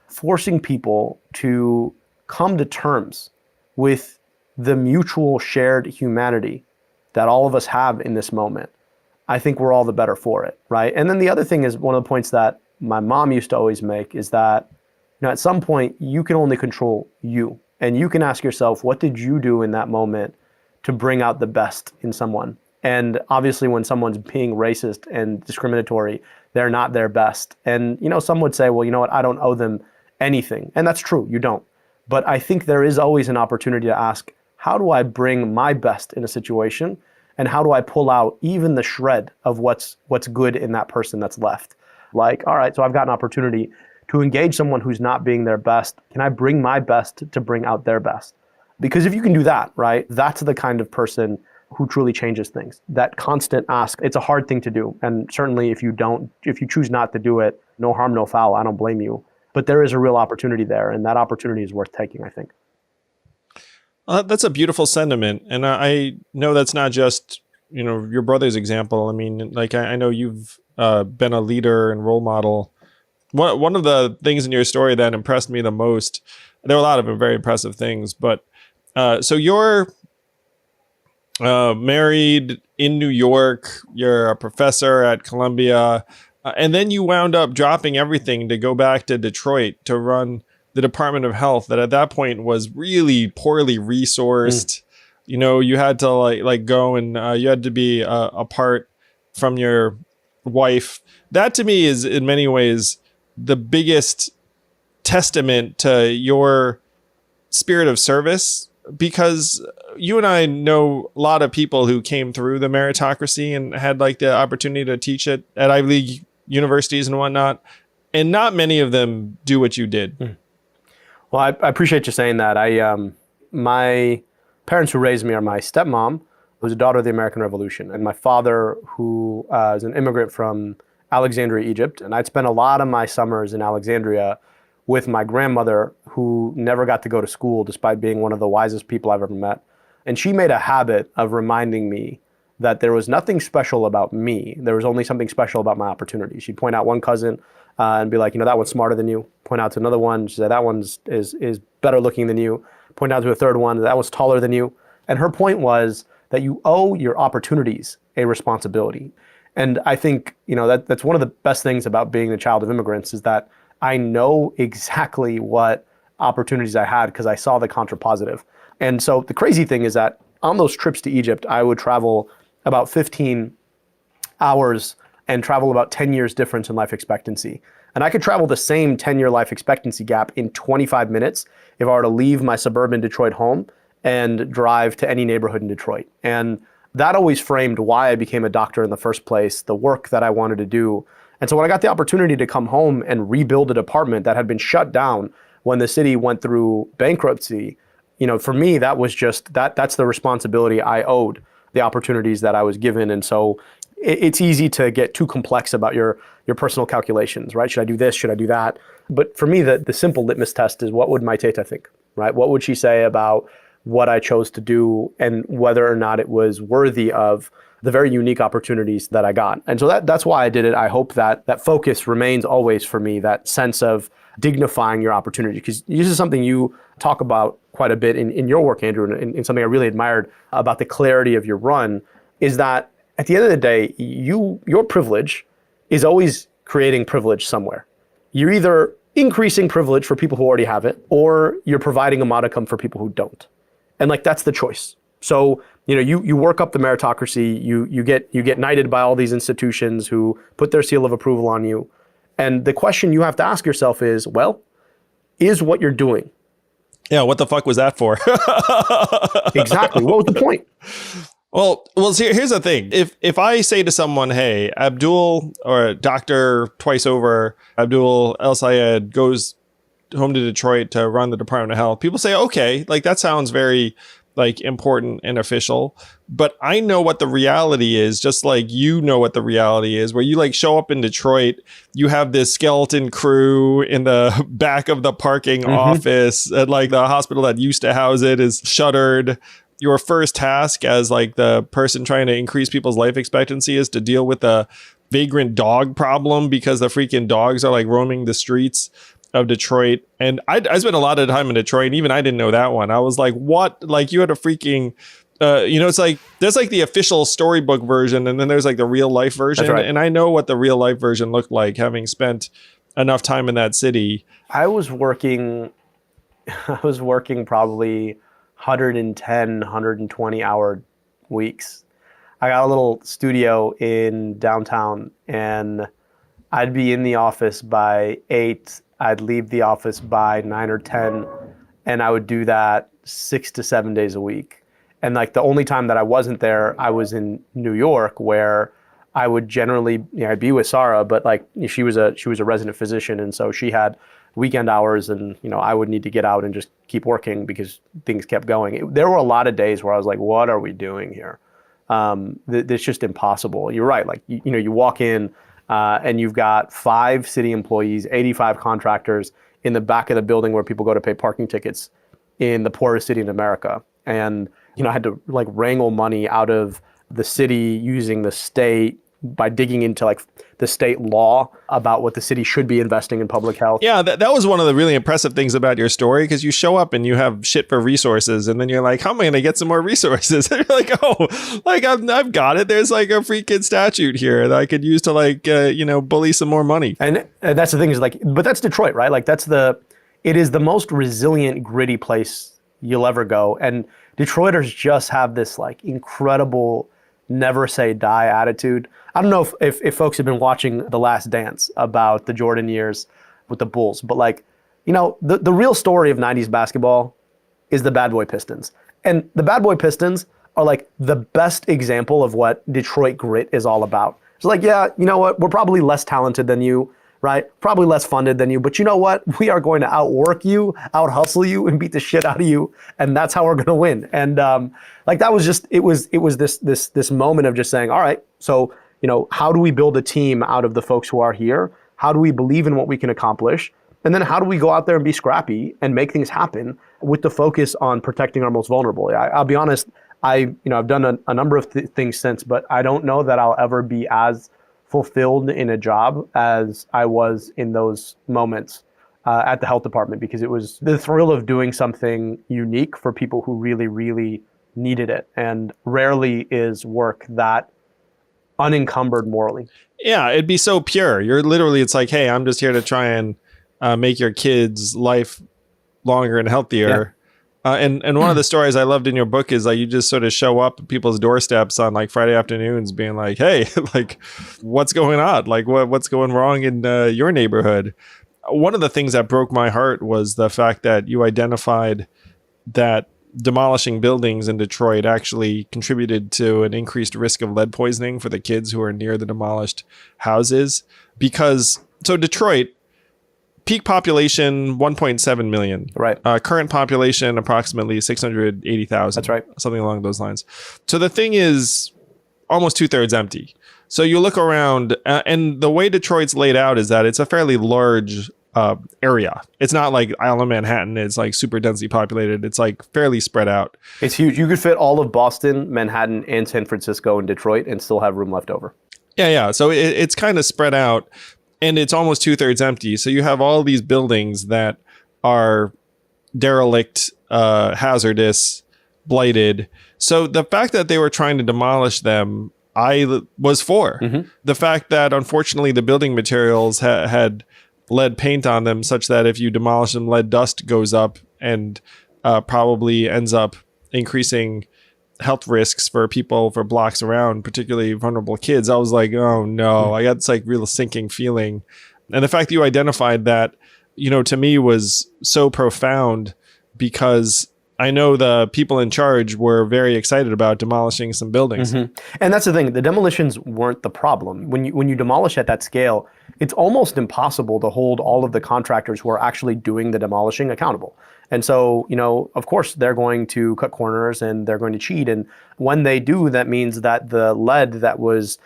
forcing people to come to terms with the mutual shared humanity that all of us have in this moment, I think we're all the better for it, right? And then the other thing is one of the points that my mom used to always make is that at some point, you can only control you. And you can ask yourself, what did you do in that moment to bring out the best in someone? And obviously, when someone's being racist and discriminatory, they're not their best. And, some would say, well, you know what? I don't owe them anything. And that's true. You don't. But I think there is always an opportunity to ask, how do I bring my best in a situation? And how do I pull out even the shred of what's good in that person that's left? Like, all right, so I've got an opportunity to engage someone who's not being their best. Can I bring my best to bring out their best? Because if you can do that, right, that's the kind of person who truly changes things. That constant ask, it's a hard thing to do. And certainly if you choose not to do it, no harm, no foul, I don't blame you. But there is a real opportunity there, and that opportunity is worth taking, I think. That's a beautiful sentiment. And I know that's not just, your brother's example. I mean, like, I know you've been a leader and role model. One of the things in your story that impressed me the most, there were a lot of very impressive things, but so you're married in New York, you're a professor at Columbia, and then you wound up dropping everything to go back to Detroit to run the Department of Health that at that point was really poorly resourced. You had to like go and you had to be apart from your wife. That to me is in many ways the biggest testament to your spirit of service, because you and I know a lot of people who came through the meritocracy and had like the opportunity to teach it at Ivy League universities and whatnot. And not many of them do what you did. Well, I appreciate you saying that. My parents who raised me are my stepmom, who's a daughter of the American Revolution, and my father, who is an immigrant from Alexandria, Egypt. And I'd spent a lot of my summers in Alexandria with my grandmother, who never got to go to school despite being one of the wisest people I've ever met. And she made a habit of reminding me that there was nothing special about me. There was only something special about my opportunity. She'd point out one cousin and be like, that one's smarter than you. Point out to another one, she said, that one's is better looking than you. Point out to a third one, that one's taller than you. And her point was that you owe your opportunities a responsibility. And I think, that's one of the best things about being the child of immigrants is that I know exactly what opportunities I had because I saw the contrapositive. And so the crazy thing is that on those trips to Egypt, I would travel about 15 hours and travel about 10 years difference in life expectancy. And I could travel the same 10-year life expectancy gap in 25 minutes if I were to leave my suburban Detroit home and drive to any neighborhood in Detroit. And that always framed why I became a doctor in the first place, the work that I wanted to do. And so when I got the opportunity to come home and rebuild a department that had been shut down when the city went through bankruptcy, for me, that was just, that's the responsibility I owed, the opportunities that I was given. And so it's easy to get too complex about your personal calculations, right? Should I do this? Should I do that? But for me, the simple litmus test is, what would my teta think, right? What would she say about what I chose to do and whether or not it was worthy of the very unique opportunities that I got. And so that's why I did it. I hope that focus remains always for me, that sense of dignifying your opportunity, because this is something you talk about quite a bit in your work, Andrew, and something I really admired about the clarity of your run is that at the end of the day, your privilege is always creating privilege somewhere. You're either increasing privilege for people who already have it, or you're providing a modicum for people who don't. And that's the choice. So, you work up the meritocracy, you get knighted by all these institutions who put their seal of approval on you. And the question you have to ask yourself is, is what you're doing? Yeah, what the fuck was that for? Exactly. What was the point? Well, see, here's the thing. If I say to someone, hey, Abdul, or Dr. twice over, Abdul El-Sayed goes home to Detroit to run the Department of Health, people say, okay, that sounds very important and official, but I know what the reality is, just like you know what the reality is, where you show up in Detroit, you have this skeleton crew in the back of the parking office at the hospital that used to house it is shuttered. Your first task as the person trying to increase people's life expectancy is to deal with the vagrant dog problem because the freaking dogs are roaming the streets of Detroit. And I spent a lot of time in Detroit, and even I didn't know that one. I was like, what? You had a freaking, it's there's the official storybook version, and then there's the real life version. That's right. And I know what the real life version looked like, having spent enough time in that city. I was working probably 110, 120 hour weeks. I got a little studio in downtown, and I'd be in the office by 8. I'd leave the office by 9 or 10, and I would do that 6 to 7 days a week. And the only time that I wasn't there, I was in New York, where I would generally, I'd be with Sarah, but she was a resident physician, and so she had weekend hours, and I would need to get out and just keep working because things kept going. There were a lot of days where I was like, what are we doing here? It's just impossible. You're right. Like, you walk in and you've got 5 city employees, 85 contractors in the back of the building where people go to pay parking tickets in the poorest city in America. And, I had to like wrangle money out of the city using the state by digging into like the state law about what the city should be investing in public health. Yeah, that was one of the really impressive things about your story, because you show up and you have shit for resources, and then you're like, how am I going to get some more resources? And you're like, oh, like I've got it. There's like a freaking statute here that I could use to like, bully some more money. And that's the thing is like, but that's Detroit, right? Like it is the most resilient, gritty place you'll ever go. And Detroiters just have this like incredible never say die attitude. I don't know if folks have been watching The Last Dance about the Jordan years with the Bulls, but like, the real story of 90s basketball is the Bad Boy Pistons. And the Bad Boy Pistons are like the best example of what Detroit grit is all about. It's like, yeah, you know what? We're probably less talented than you, right? Probably less funded than you, but you know what? We are going to outwork you, out-hustle you, and beat the shit out of you, and that's how we're going to win. And like that was just, it was this moment of just saying, all right, so how do we build a team out of the folks who are here? How do we believe in what we can accomplish? And then how do we go out there and be scrappy and make things happen with the focus on protecting our most vulnerable? I'll be honest, I've done a number of things since, but I don't know that I'll ever be as fulfilled in a job as I was in those moments at the health department, because it was the thrill of doing something unique for people who really, really needed it. And rarely is work that unencumbered morally. Yeah, it'd be so pure. It's like, hey, I'm just here to try and make your kids' life longer and healthier. Yeah. And one of the stories I loved in your book is like you just sort of show up at people's doorsteps on like Friday afternoons being like, hey, like what's going on? Like what's going wrong in your neighborhood? One of the things that broke my heart was the fact that you identified that demolishing buildings in Detroit actually contributed to an increased risk of lead poisoning for the kids who are near the demolished houses. So Detroit, peak population 1.7 million. Right. Current population approximately 680,000. That's right. Something along those lines. So the thing is almost 2/3 empty. So you look around, and the way Detroit's laid out is that it's a fairly large area. It's not like Isle of Manhattan. It's like super densely populated. It's like fairly spread out. It's huge. You could fit all of Boston, Manhattan, and San Francisco and Detroit and still have room left over. Yeah. So it's kind of spread out, and it's almost 2/3 empty. So you have all these buildings that are derelict, hazardous, blighted. So the fact that they were trying to demolish them, I was for. Mm-hmm. The fact that unfortunately the building materials had lead paint on them, such that if you demolish them, lead dust goes up and probably ends up increasing health risks for people for blocks around, particularly vulnerable kids. I was like, oh no, I got this like real sinking feeling. And the fact that you identified that, to me was so profound, because I know the people in charge were very excited about demolishing some buildings. Mm-hmm. And that's the thing, the demolitions weren't the problem. When you demolish at that scale, it's almost impossible to hold all of the contractors who are actually doing the demolishing accountable. And so, of course, they're going to cut corners and they're going to cheat. And when they do, that means that the lead that was,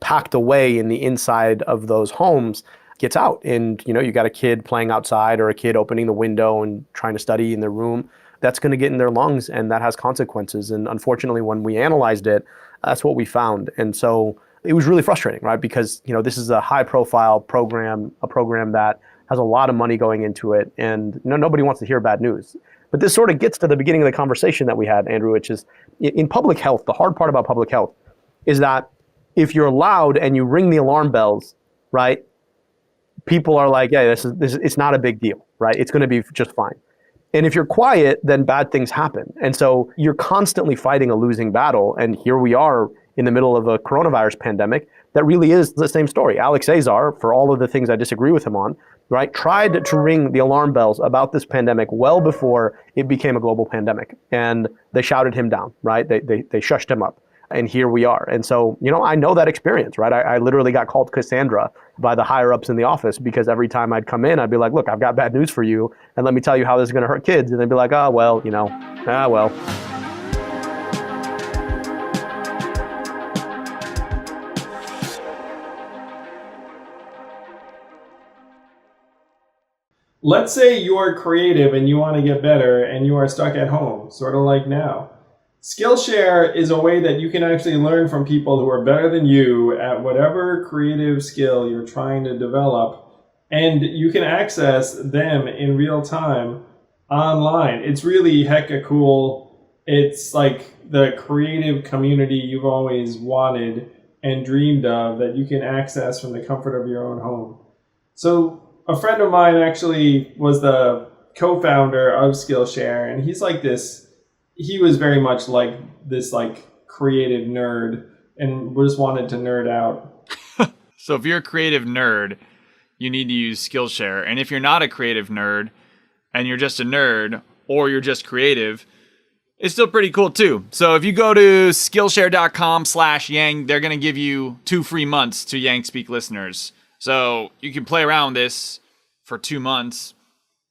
packed away in the inside of those homes gets out. And, you got a kid playing outside or a kid opening the window and trying to study in their room. That's going to get in their lungs, and that has consequences. And unfortunately, when we analyzed it, that's what we found. And so it was really frustrating, right? Because, this is a high-profile program, a program that has a lot of money going into it, and nobody wants to hear bad news. But this sort of gets to the beginning of the conversation that we had, Andrew, which is in public health, the hard part about public health is that if you're loud and you ring the alarm bells, right, people are like, yeah, this is it's not a big deal, right? It's going to be just fine. And if you're quiet, then bad things happen. And so you're constantly fighting a losing battle. And here we are in the middle of a coronavirus pandemic that really is the same story. Alex Azar, for all of the things I disagree with him on, right, tried to ring the alarm bells about this pandemic well before it became a global pandemic. And they shouted him down, right? They shushed him up. And here we are. And so, I know that experience, right? I literally got called Cassandra by the higher ups in the office, because every time I'd come in, I'd be like, look, I've got bad news for you. And let me tell you how this is going to hurt kids. And they'd be like, oh, well, well. let's say you're creative and you want to get better and you are stuck at home, sort of like now. Skillshare is a way that you can actually learn from people who are better than you at whatever creative skill you're trying to develop, and you can access them in real time online. It's really hecka cool. It's like the creative community you've always wanted and dreamed of that you can access from the comfort of your own home. So a friend of mine actually was the co-founder of Skillshare, and he's like this. He was very much like this, like creative nerd, and just wanted to nerd out. So if you're a creative nerd, you need to use Skillshare. And if you're not a creative nerd and you're just a nerd or you're just creative, it's still pretty cool too. So if you go to Skillshare.com/Yang, they're going to give you 2 free months to Yang Speak listeners. So you can play around with this for 2 months,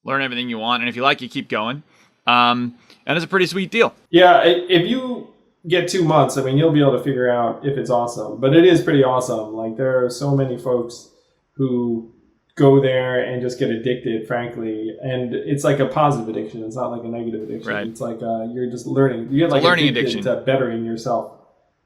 learn everything you want. And if you like it, keep going. And it's a pretty sweet deal. Yeah, if you get 2 months, I mean, you'll be able to figure out if it's awesome. But it is pretty awesome. Like, there are so many folks who go there and just get addicted, frankly. And it's like a positive addiction. It's not like a negative addiction. Right. It's like you're just learning. You get like learning addicted addiction to bettering yourself.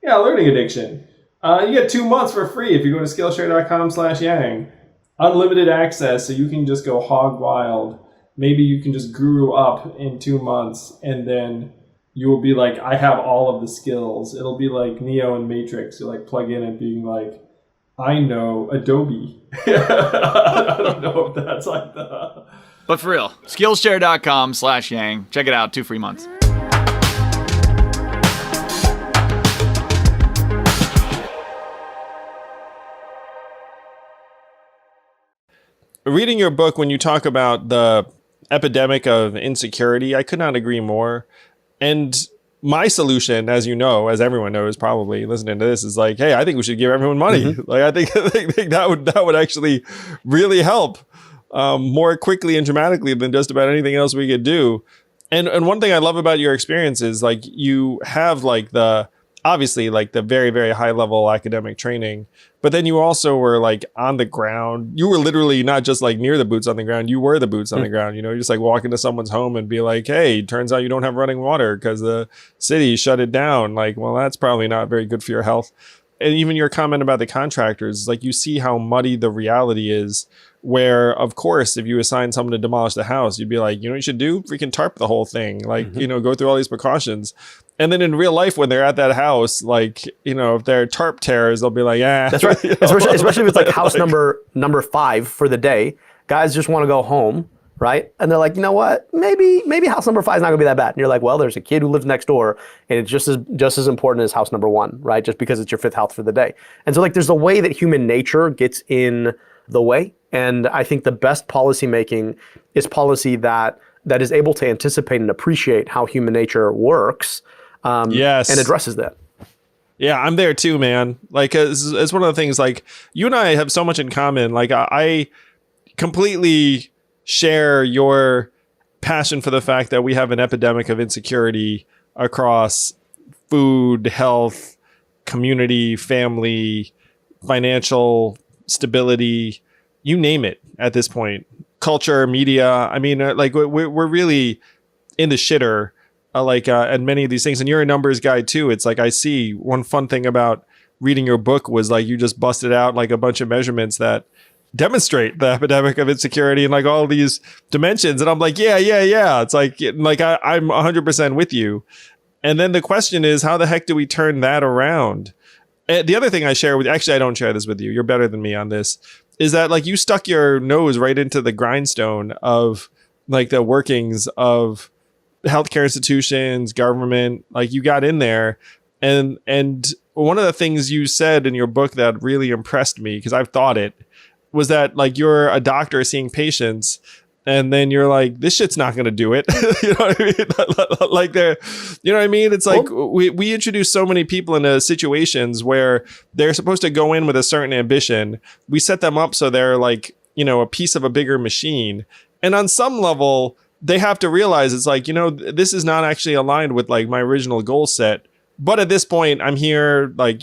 Yeah, learning addiction. You get 2 months for free if you go to Skillshare.com/Yang. Unlimited access, so you can just go hog wild. Maybe you can just guru up in 2 months, and then you will be like, I have all of the skills. It'll be like Neo and Matrix. You like plug in and being like, I know Adobe. I don't know if that's like the... But for real, Skillshare.com/Yang. Check it out, 2 free months. Reading your book, when you talk about the epidemic of insecurity, I could not agree more. And my solution, as you know, as everyone knows, probably listening to this, is like, hey, I think we should give everyone money. Mm-hmm. Like, I think that would actually really help more quickly and dramatically than just about anything else we could do. And one thing I love about your experience is like you have like obviously like the very, very high level academic training, but then you also were like on the ground. You were literally not just like near the boots on the ground. You were the boots on the ground, you know, you just like walk into someone's home and be like, hey, turns out you don't have running water because the city shut it down. Like, well, that's probably not very good for your health. And even your comment about the contractors, like you see how muddy the reality is, where of course, if you assign someone to demolish the house, you'd be like, you know what you should do? Freaking tarp the whole thing. Like, you know, go through all these precautions. And then in real life, when they're at that house, like, you know, if they're tarp tearers, they'll be like, yeah. That's right. Especially if it's like house number 5 for the day. Guys just want to go home, right? And they're like, you know what? Maybe house number 5 is not gonna be that bad. And you're like, well, there's a kid who lives next door, and it's just as important as house number 1, right? Just because it's your 5th house for the day. And so like, there's a way that human nature gets in the way. And I think the best policy making is policy that is able to anticipate and appreciate how human nature works. Yes. And addresses that. Yeah, I'm there too, man. Like, it's one of the things, like, you and I have so much in common. Like, I completely share your passion for the fact that we have an epidemic of insecurity across food, health, community, family, financial stability, you name it at this point. Culture, media. I mean, like, we're really in the shitter. And many of these things, and you're a numbers guy too. It's like, I see one fun thing about reading your book was like, you just busted out like a bunch of measurements that demonstrate the epidemic of insecurity and like all these dimensions. And I'm like, yeah. It's like I'm 100% with you. And then the question is, how the heck do we turn that around? And the other thing I share with, actually, I don't share this with you. You're better than me on this, is that like you stuck your nose right into the grindstone of like the workings of healthcare institutions, government. Like, you got in there, and one of the things you said in your book that really impressed me, because I've thought it, was that like you're a doctor seeing patients, and then you're like, this shit's not going to do it. You know what I mean? Like, you know what I mean? It's like, we introduce so many people into situations where they're supposed to go in with a certain ambition. We set them up so they're like, you know, a piece of a bigger machine. And on some level, they have to realize it's like, you know, this is not actually aligned with like my original goal set. But at this point, I'm here, like,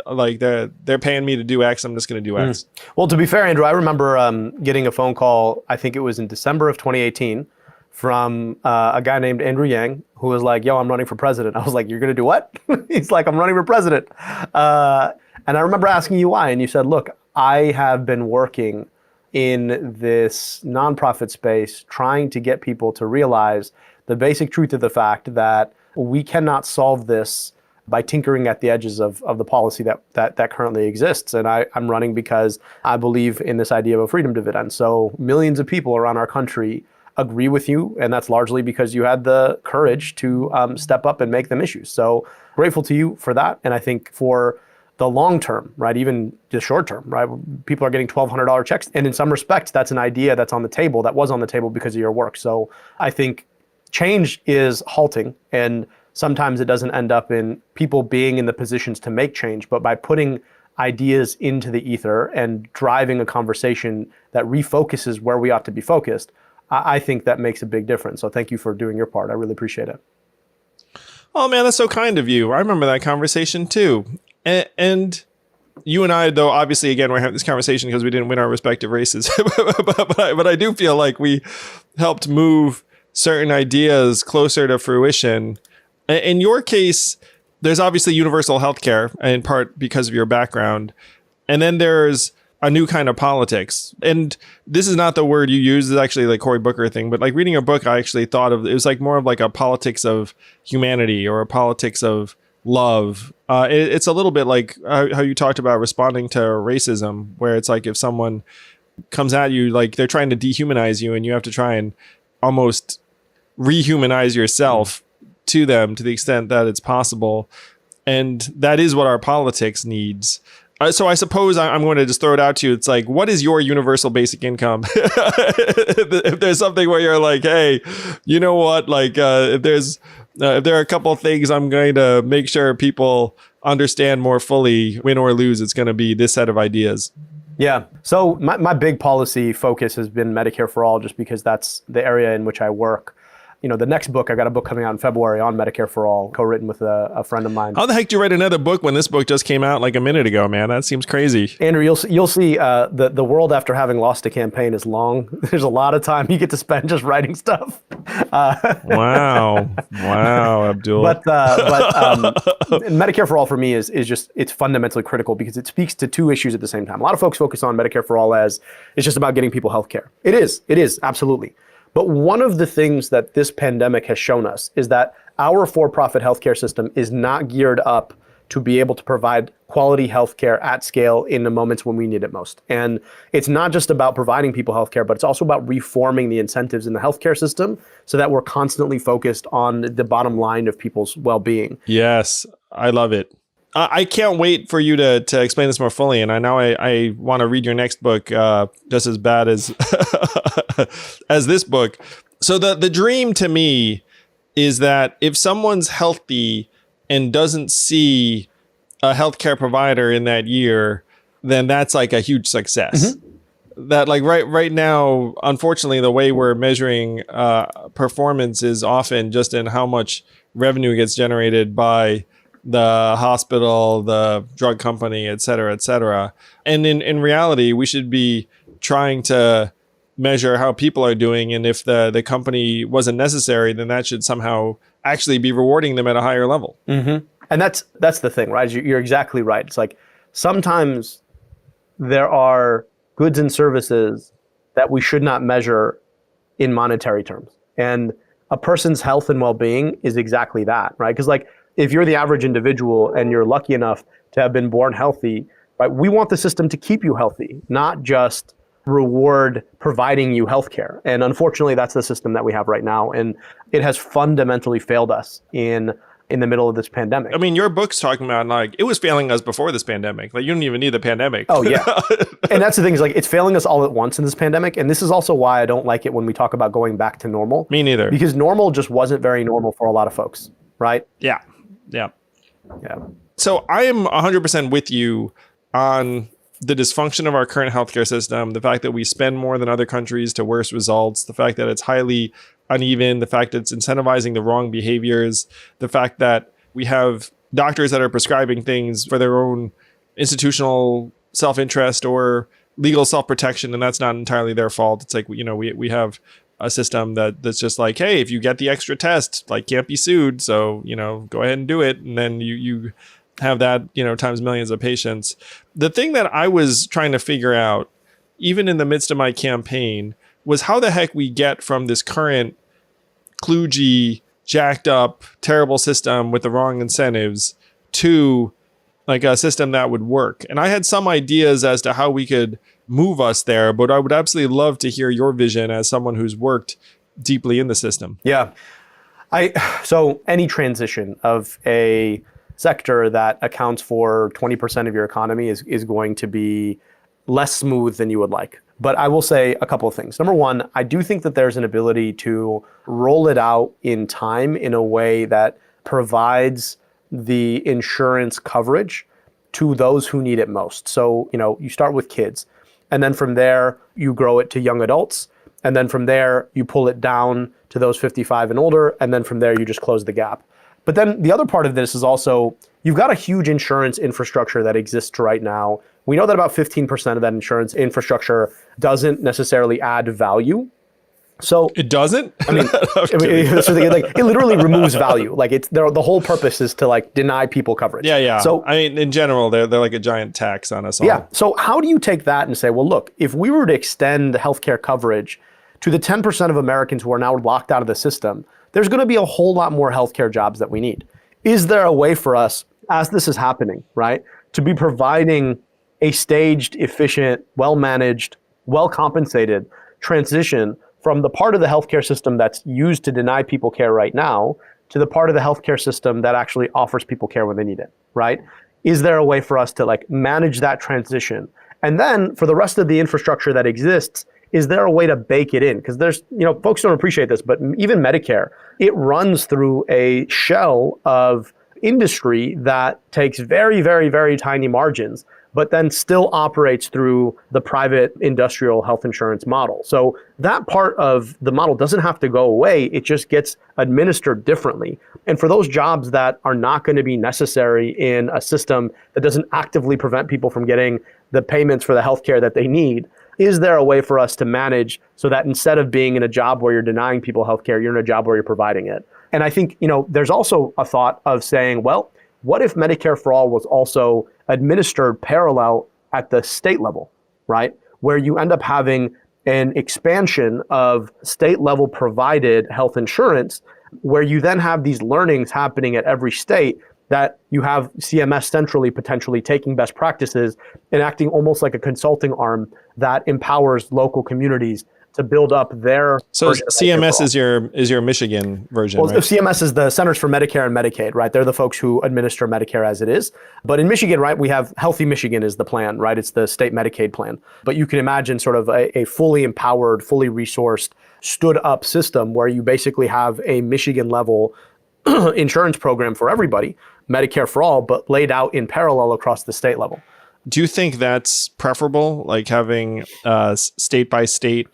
like they're paying me to do X. I'm just going to do X. Well, to be fair, Andrew, I remember getting a phone call, I think it was in December of 2018, from a guy named Andrew Yang, who was like, yo, I'm running for president. I was like, you're going to do what? He's like, I'm running for president. And I remember asking you why. And you said, look, I have been working in this nonprofit space trying to get people to realize the basic truth of the fact that we cannot solve this by tinkering at the edges of the policy that currently exists. And I'm running because I believe in this idea of a freedom dividend. So millions of people around our country agree with you, and that's largely because you had the courage to step up and make them issues. So grateful to you for that. And I think for the long term, right, even the short term, right, people are getting $1,200 checks. And in some respects, that's an idea that's on the table, that was on the table because of your work. So I think change is halting, and sometimes it doesn't end up in people being in the positions to make change, but by putting ideas into the ether and driving a conversation that refocuses where we ought to be focused, I think that makes a big difference. So thank you for doing your part. I really appreciate it. Oh man, that's so kind of you. I remember that conversation too. And you and I, though, obviously, again, we're having this conversation because we didn't win our respective races. but I do feel like we helped move certain ideas closer to fruition. In your case, there's obviously universal healthcare, in part because of your background. And then there's a new kind of politics. And this is not the word you use. It's actually like Cory Booker thing. But like reading your book, I actually thought of it was like more of like a politics of humanity or a politics of love. It's a little bit like how you talked about responding to racism, where it's like if someone comes at you, like they're trying to dehumanize you and you have to try and almost rehumanize yourself to them to the extent that it's possible. And that is what our politics needs. So I suppose I'm going to just throw it out to you. It's like, what is your universal basic income? If there's something where you're like, hey, you know what? Like, if there are a couple of things I'm going to make sure people understand more fully, win or lose, it's going to be this set of ideas. Yeah. So my big policy focus has been Medicare for all, just because that's the area in which I work. You know, the next book, I got a book coming out in February on Medicare for all, co-written with a friend of mine. How the heck do you write another book when this book just came out like a minute ago, man? That seems crazy. Andrew, you'll see the world after having lost a campaign is long. There's a lot of time you get to spend just writing stuff. Wow, Abdul. But Medicare for all for me is just, it's fundamentally critical because it speaks to two issues at the same time. A lot of folks focus on Medicare for all as it's just about getting people health care. It is, absolutely. But one of the things that this pandemic has shown us is that our for-profit healthcare system is not geared up to be able to provide quality healthcare at scale in the moments when we need it most. And it's not just about providing people healthcare, but it's also about reforming the incentives in the healthcare system so that we're constantly focused on the bottom line of people's well-being. Yes, I love it. I can't wait for you to explain this more fully. And I know I want to read your next book just as bad as as this book. So the dream to me is that if someone's healthy and doesn't see a healthcare provider in that year, then that's like a huge success. Mm-hmm. That like right now, unfortunately, the way we're measuring performance is often just in how much revenue gets generated by the hospital, the drug company, et cetera, et cetera. And in reality, we should be trying to measure how people are doing. And if the company wasn't necessary, then that should somehow actually be rewarding them at a higher level. Mm-hmm. And that's the thing, right? You're exactly right. It's like sometimes there are goods and services that we should not measure in monetary terms. And a person's health and well-being is exactly that, right? Because like, if you're the average individual and you're lucky enough to have been born healthy, right, we want the system to keep you healthy, not just reward providing you healthcare. And unfortunately, that's the system that we have right now. And it has fundamentally failed us in the middle of this pandemic. I mean, your book's talking about like it was failing us before this pandemic. Like you don't even need the pandemic. Oh yeah. And that's the thing is like it's failing us all at once in this pandemic. And this is also why I don't like it when we talk about going back to normal. Me neither. Because normal just wasn't very normal for a lot of folks, right? Yeah. So I am 100% with you on the dysfunction of our current healthcare system, the fact that we spend more than other countries to worse results, the fact that it's highly uneven, the fact that it's incentivizing the wrong behaviors, the fact that we have doctors that are prescribing things for their own institutional self-interest or legal self-protection, and that's not entirely their fault. It's like, we have a system that's just like, hey, if you get the extra test, like, can't be sued, so go ahead and do it, and then you have that times millions of patients. The thing that I was trying to figure out, even in the midst of my campaign, was how the heck we get from this current kludgy, jacked up, terrible system with the wrong incentives to like a system that would work. And I had some ideas as to how we could move us there, but I would absolutely love to hear your vision as someone who's worked deeply in the system. Yeah. So any transition of a sector that accounts for 20% of your economy is going to be less smooth than you would like. But I will say a couple of things. Number one, I do think that there's an ability to roll it out in time in a way that provides the insurance coverage to those who need it most. So, you start with kids, and then from there, you grow it to young adults. And then from there, you pull it down to those 55 and older. And then from there, you just close the gap. But then the other part of this is also, you've got a huge insurance infrastructure that exists right now. We know that about 15% of that insurance infrastructure doesn't necessarily add value. So it doesn't? So it literally removes value. Like the whole purpose is to like deny people coverage. Yeah. So in general, they're like a giant tax on us all. Yeah. So how do you take that and say, well, look, if we were to extend healthcare coverage to the 10% of Americans who are now locked out of the system, there's going to be a whole lot more healthcare jobs that we need. Is there a way for us, as this is happening, right, to be providing a staged, efficient, well-managed, well-compensated transition from the part of the healthcare system that's used to deny people care right now to the part of the healthcare system that actually offers people care when they need it, right? Is there a way for us to like manage that transition? And then for the rest of the infrastructure that exists, is there a way to bake it in? Because there's, folks don't appreciate this, but even Medicare, it runs through a shell of industry that takes very, very, very tiny margins, but then still operates through the private industrial health insurance model. So that part of the model doesn't have to go away. It just gets administered differently. And for those jobs that are not going to be necessary in a system that doesn't actively prevent people from getting the payments for the healthcare that they need, is there a way for us to manage so that instead of being in a job where you're denying people healthcare, you're in a job where you're providing it? And I think, there's also a thought of saying, well, what if Medicare for All was also administered parallel at the state level, right? Where you end up having an expansion of state level provided health insurance, where you then have these learnings happening at every state, that you have CMS centrally potentially taking best practices and acting almost like a consulting arm that empowers local communities to build up their. So CMS is your Michigan version, well, right? CMS is the Centers for Medicare and Medicaid, right? They're the folks who administer Medicare as it is. But in Michigan, right, we have Healthy Michigan is the plan, right? It's the state Medicaid plan. But you can imagine sort of a fully empowered, fully resourced, stood up system where you basically have a Michigan level insurance program for everybody, Medicare for all, but laid out in parallel across the state level. Do you think that's preferable, like having state by state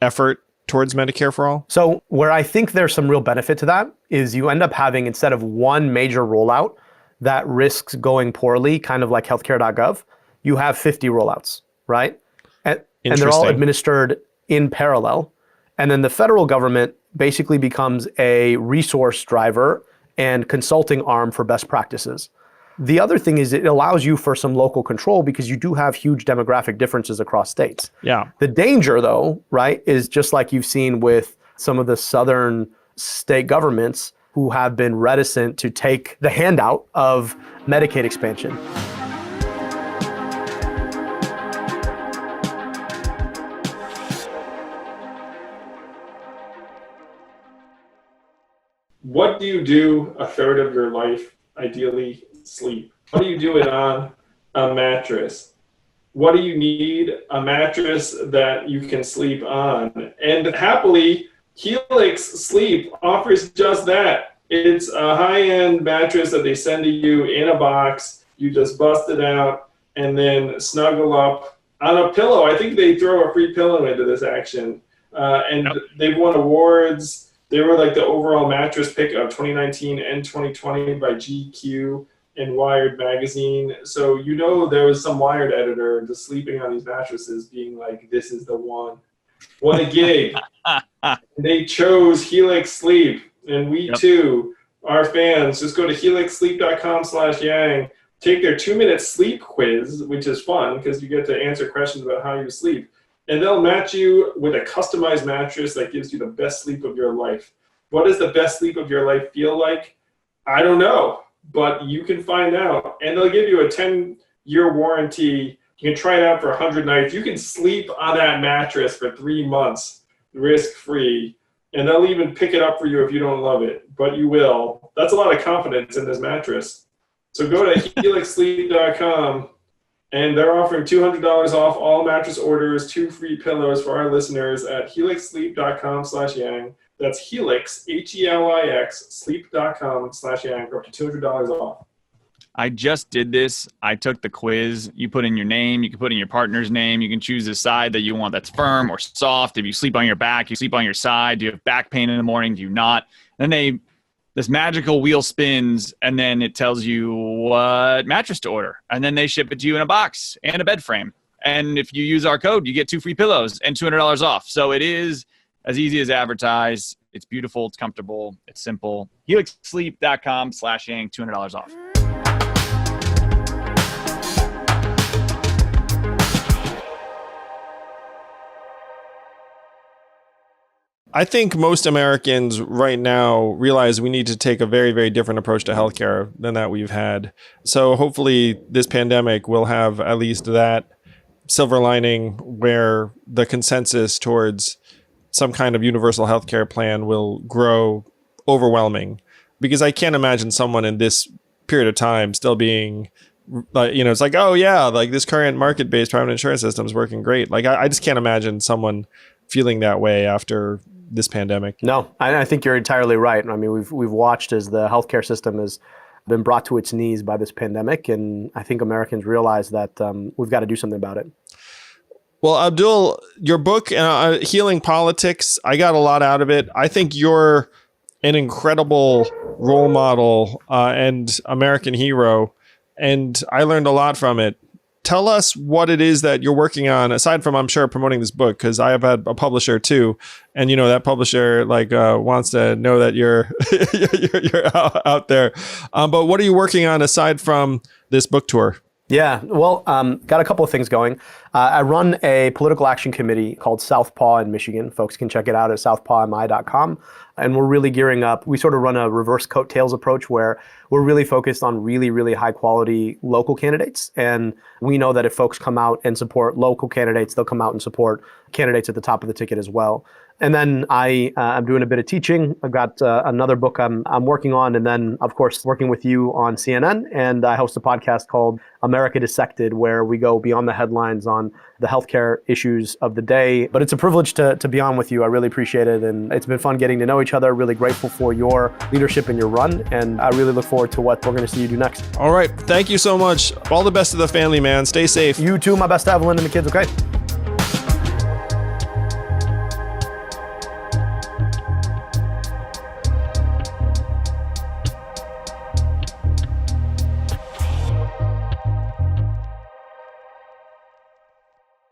effort towards Medicare for all? So where I think there's some real benefit to that is you end up having, instead of one major rollout that risks going poorly, kind of like healthcare.gov, you have 50 rollouts, right? And they're all administered in parallel. And then the federal government basically becomes a resource driver and consulting arm for best practices. The other thing is it allows you for some local control because you do have huge demographic differences across states. Yeah. The danger though, right, is just like you've seen with some of the southern state governments who have been reticent to take the handout of Medicaid expansion. What do you do a third of your life, ideally sleep? What do you do it on a mattress? What do you need? A mattress that you can sleep on. And happily, Helix Sleep offers just that. It's a high-end mattress that they send to you in a box. You just bust it out and then snuggle up on a pillow. I think they throw a free pillow into this action. And They've won awards. They were like the overall mattress pick of 2019 and 2020 by GQ and Wired magazine. So there was some Wired editor just sleeping on these mattresses being like, this is the one. What a gig. They chose Helix Sleep. And we too, our fans, just go to helixsleep.com/yang, take their 2-minute sleep quiz, which is fun because you get to answer questions about how you sleep. And they'll match you with a customized mattress that gives you the best sleep of your life. What does the best sleep of your life feel like? I don't know, but you can find out. And they'll give you a 10-year warranty. You can try it out for 100 nights. You can sleep on that mattress for 3 months, risk-free. And they'll even pick it up for you if you don't love it, but you will. That's a lot of confidence in this mattress. So go to helixsleep.com, and they're offering $200 off all mattress orders, 2 free pillows for our listeners at helixsleep.com/yang. That's Helix, Helix, sleep.com/yang for up to $200 off. I just did this. I took the quiz. You put in your name. You can put in your partner's name. You can choose the side that you want that's firm or soft. If you sleep on your back, you sleep on your side. Do you have back pain in the morning? Do you not? And then this magical wheel spins, and then it tells you what mattress to order. And then they ship it to you in a box and a bed frame. And if you use our code, you get 2 free pillows and $200 off. So it is as easy as advertised. It's beautiful. It's comfortable. It's simple. helixsleep.com/yang, $200 off. I think most Americans right now realize we need to take a very, very different approach to healthcare than that we've had. So hopefully this pandemic will have at least that silver lining where the consensus towards some kind of universal healthcare plan will grow overwhelming. Because I can't imagine someone in this period of time still being like, it's like, oh yeah, like this current market-based private insurance system is working great. Like I just can't imagine someone feeling that way after this pandemic. No, I think you're entirely right. I mean, we've watched as the healthcare system has been brought to its knees by this pandemic, and I think Americans realize that we've got to do something about it. Well, Abdul, your book, Healing Politics, I got a lot out of it. I think you're an incredible role model and American hero, and I learned a lot from it. Tell us what it is that you're working on, aside from, I'm sure, promoting this book, because I have had a publisher too, and that publisher wants to know that you're you're out there. But what are you working on aside from this book tour? Yeah, well, got a couple of things going. I run a political action committee called Southpaw in Michigan. Folks can check it out at southpawmi.com. And we're really gearing up. We sort of run a reverse coattails approach where we're really focused on really, really high quality local candidates. And we know that if folks come out and support local candidates, they'll come out and support candidates at the top of the ticket as well. And then I'm doing a bit of teaching. I've got another book I'm working on, and then, of course, working with you on CNN. And I host a podcast called America Dissected, where we go beyond the headlines on the healthcare issues of the day. But it's a privilege to be on with you. I really appreciate it. And it's been fun getting to know each other. Really grateful for your leadership and your run. And I really look forward to what we're going to see you do next. All right. Thank you so much. All the best to the family, man. Stay safe. You too. My best to Evelyn and the kids, okay?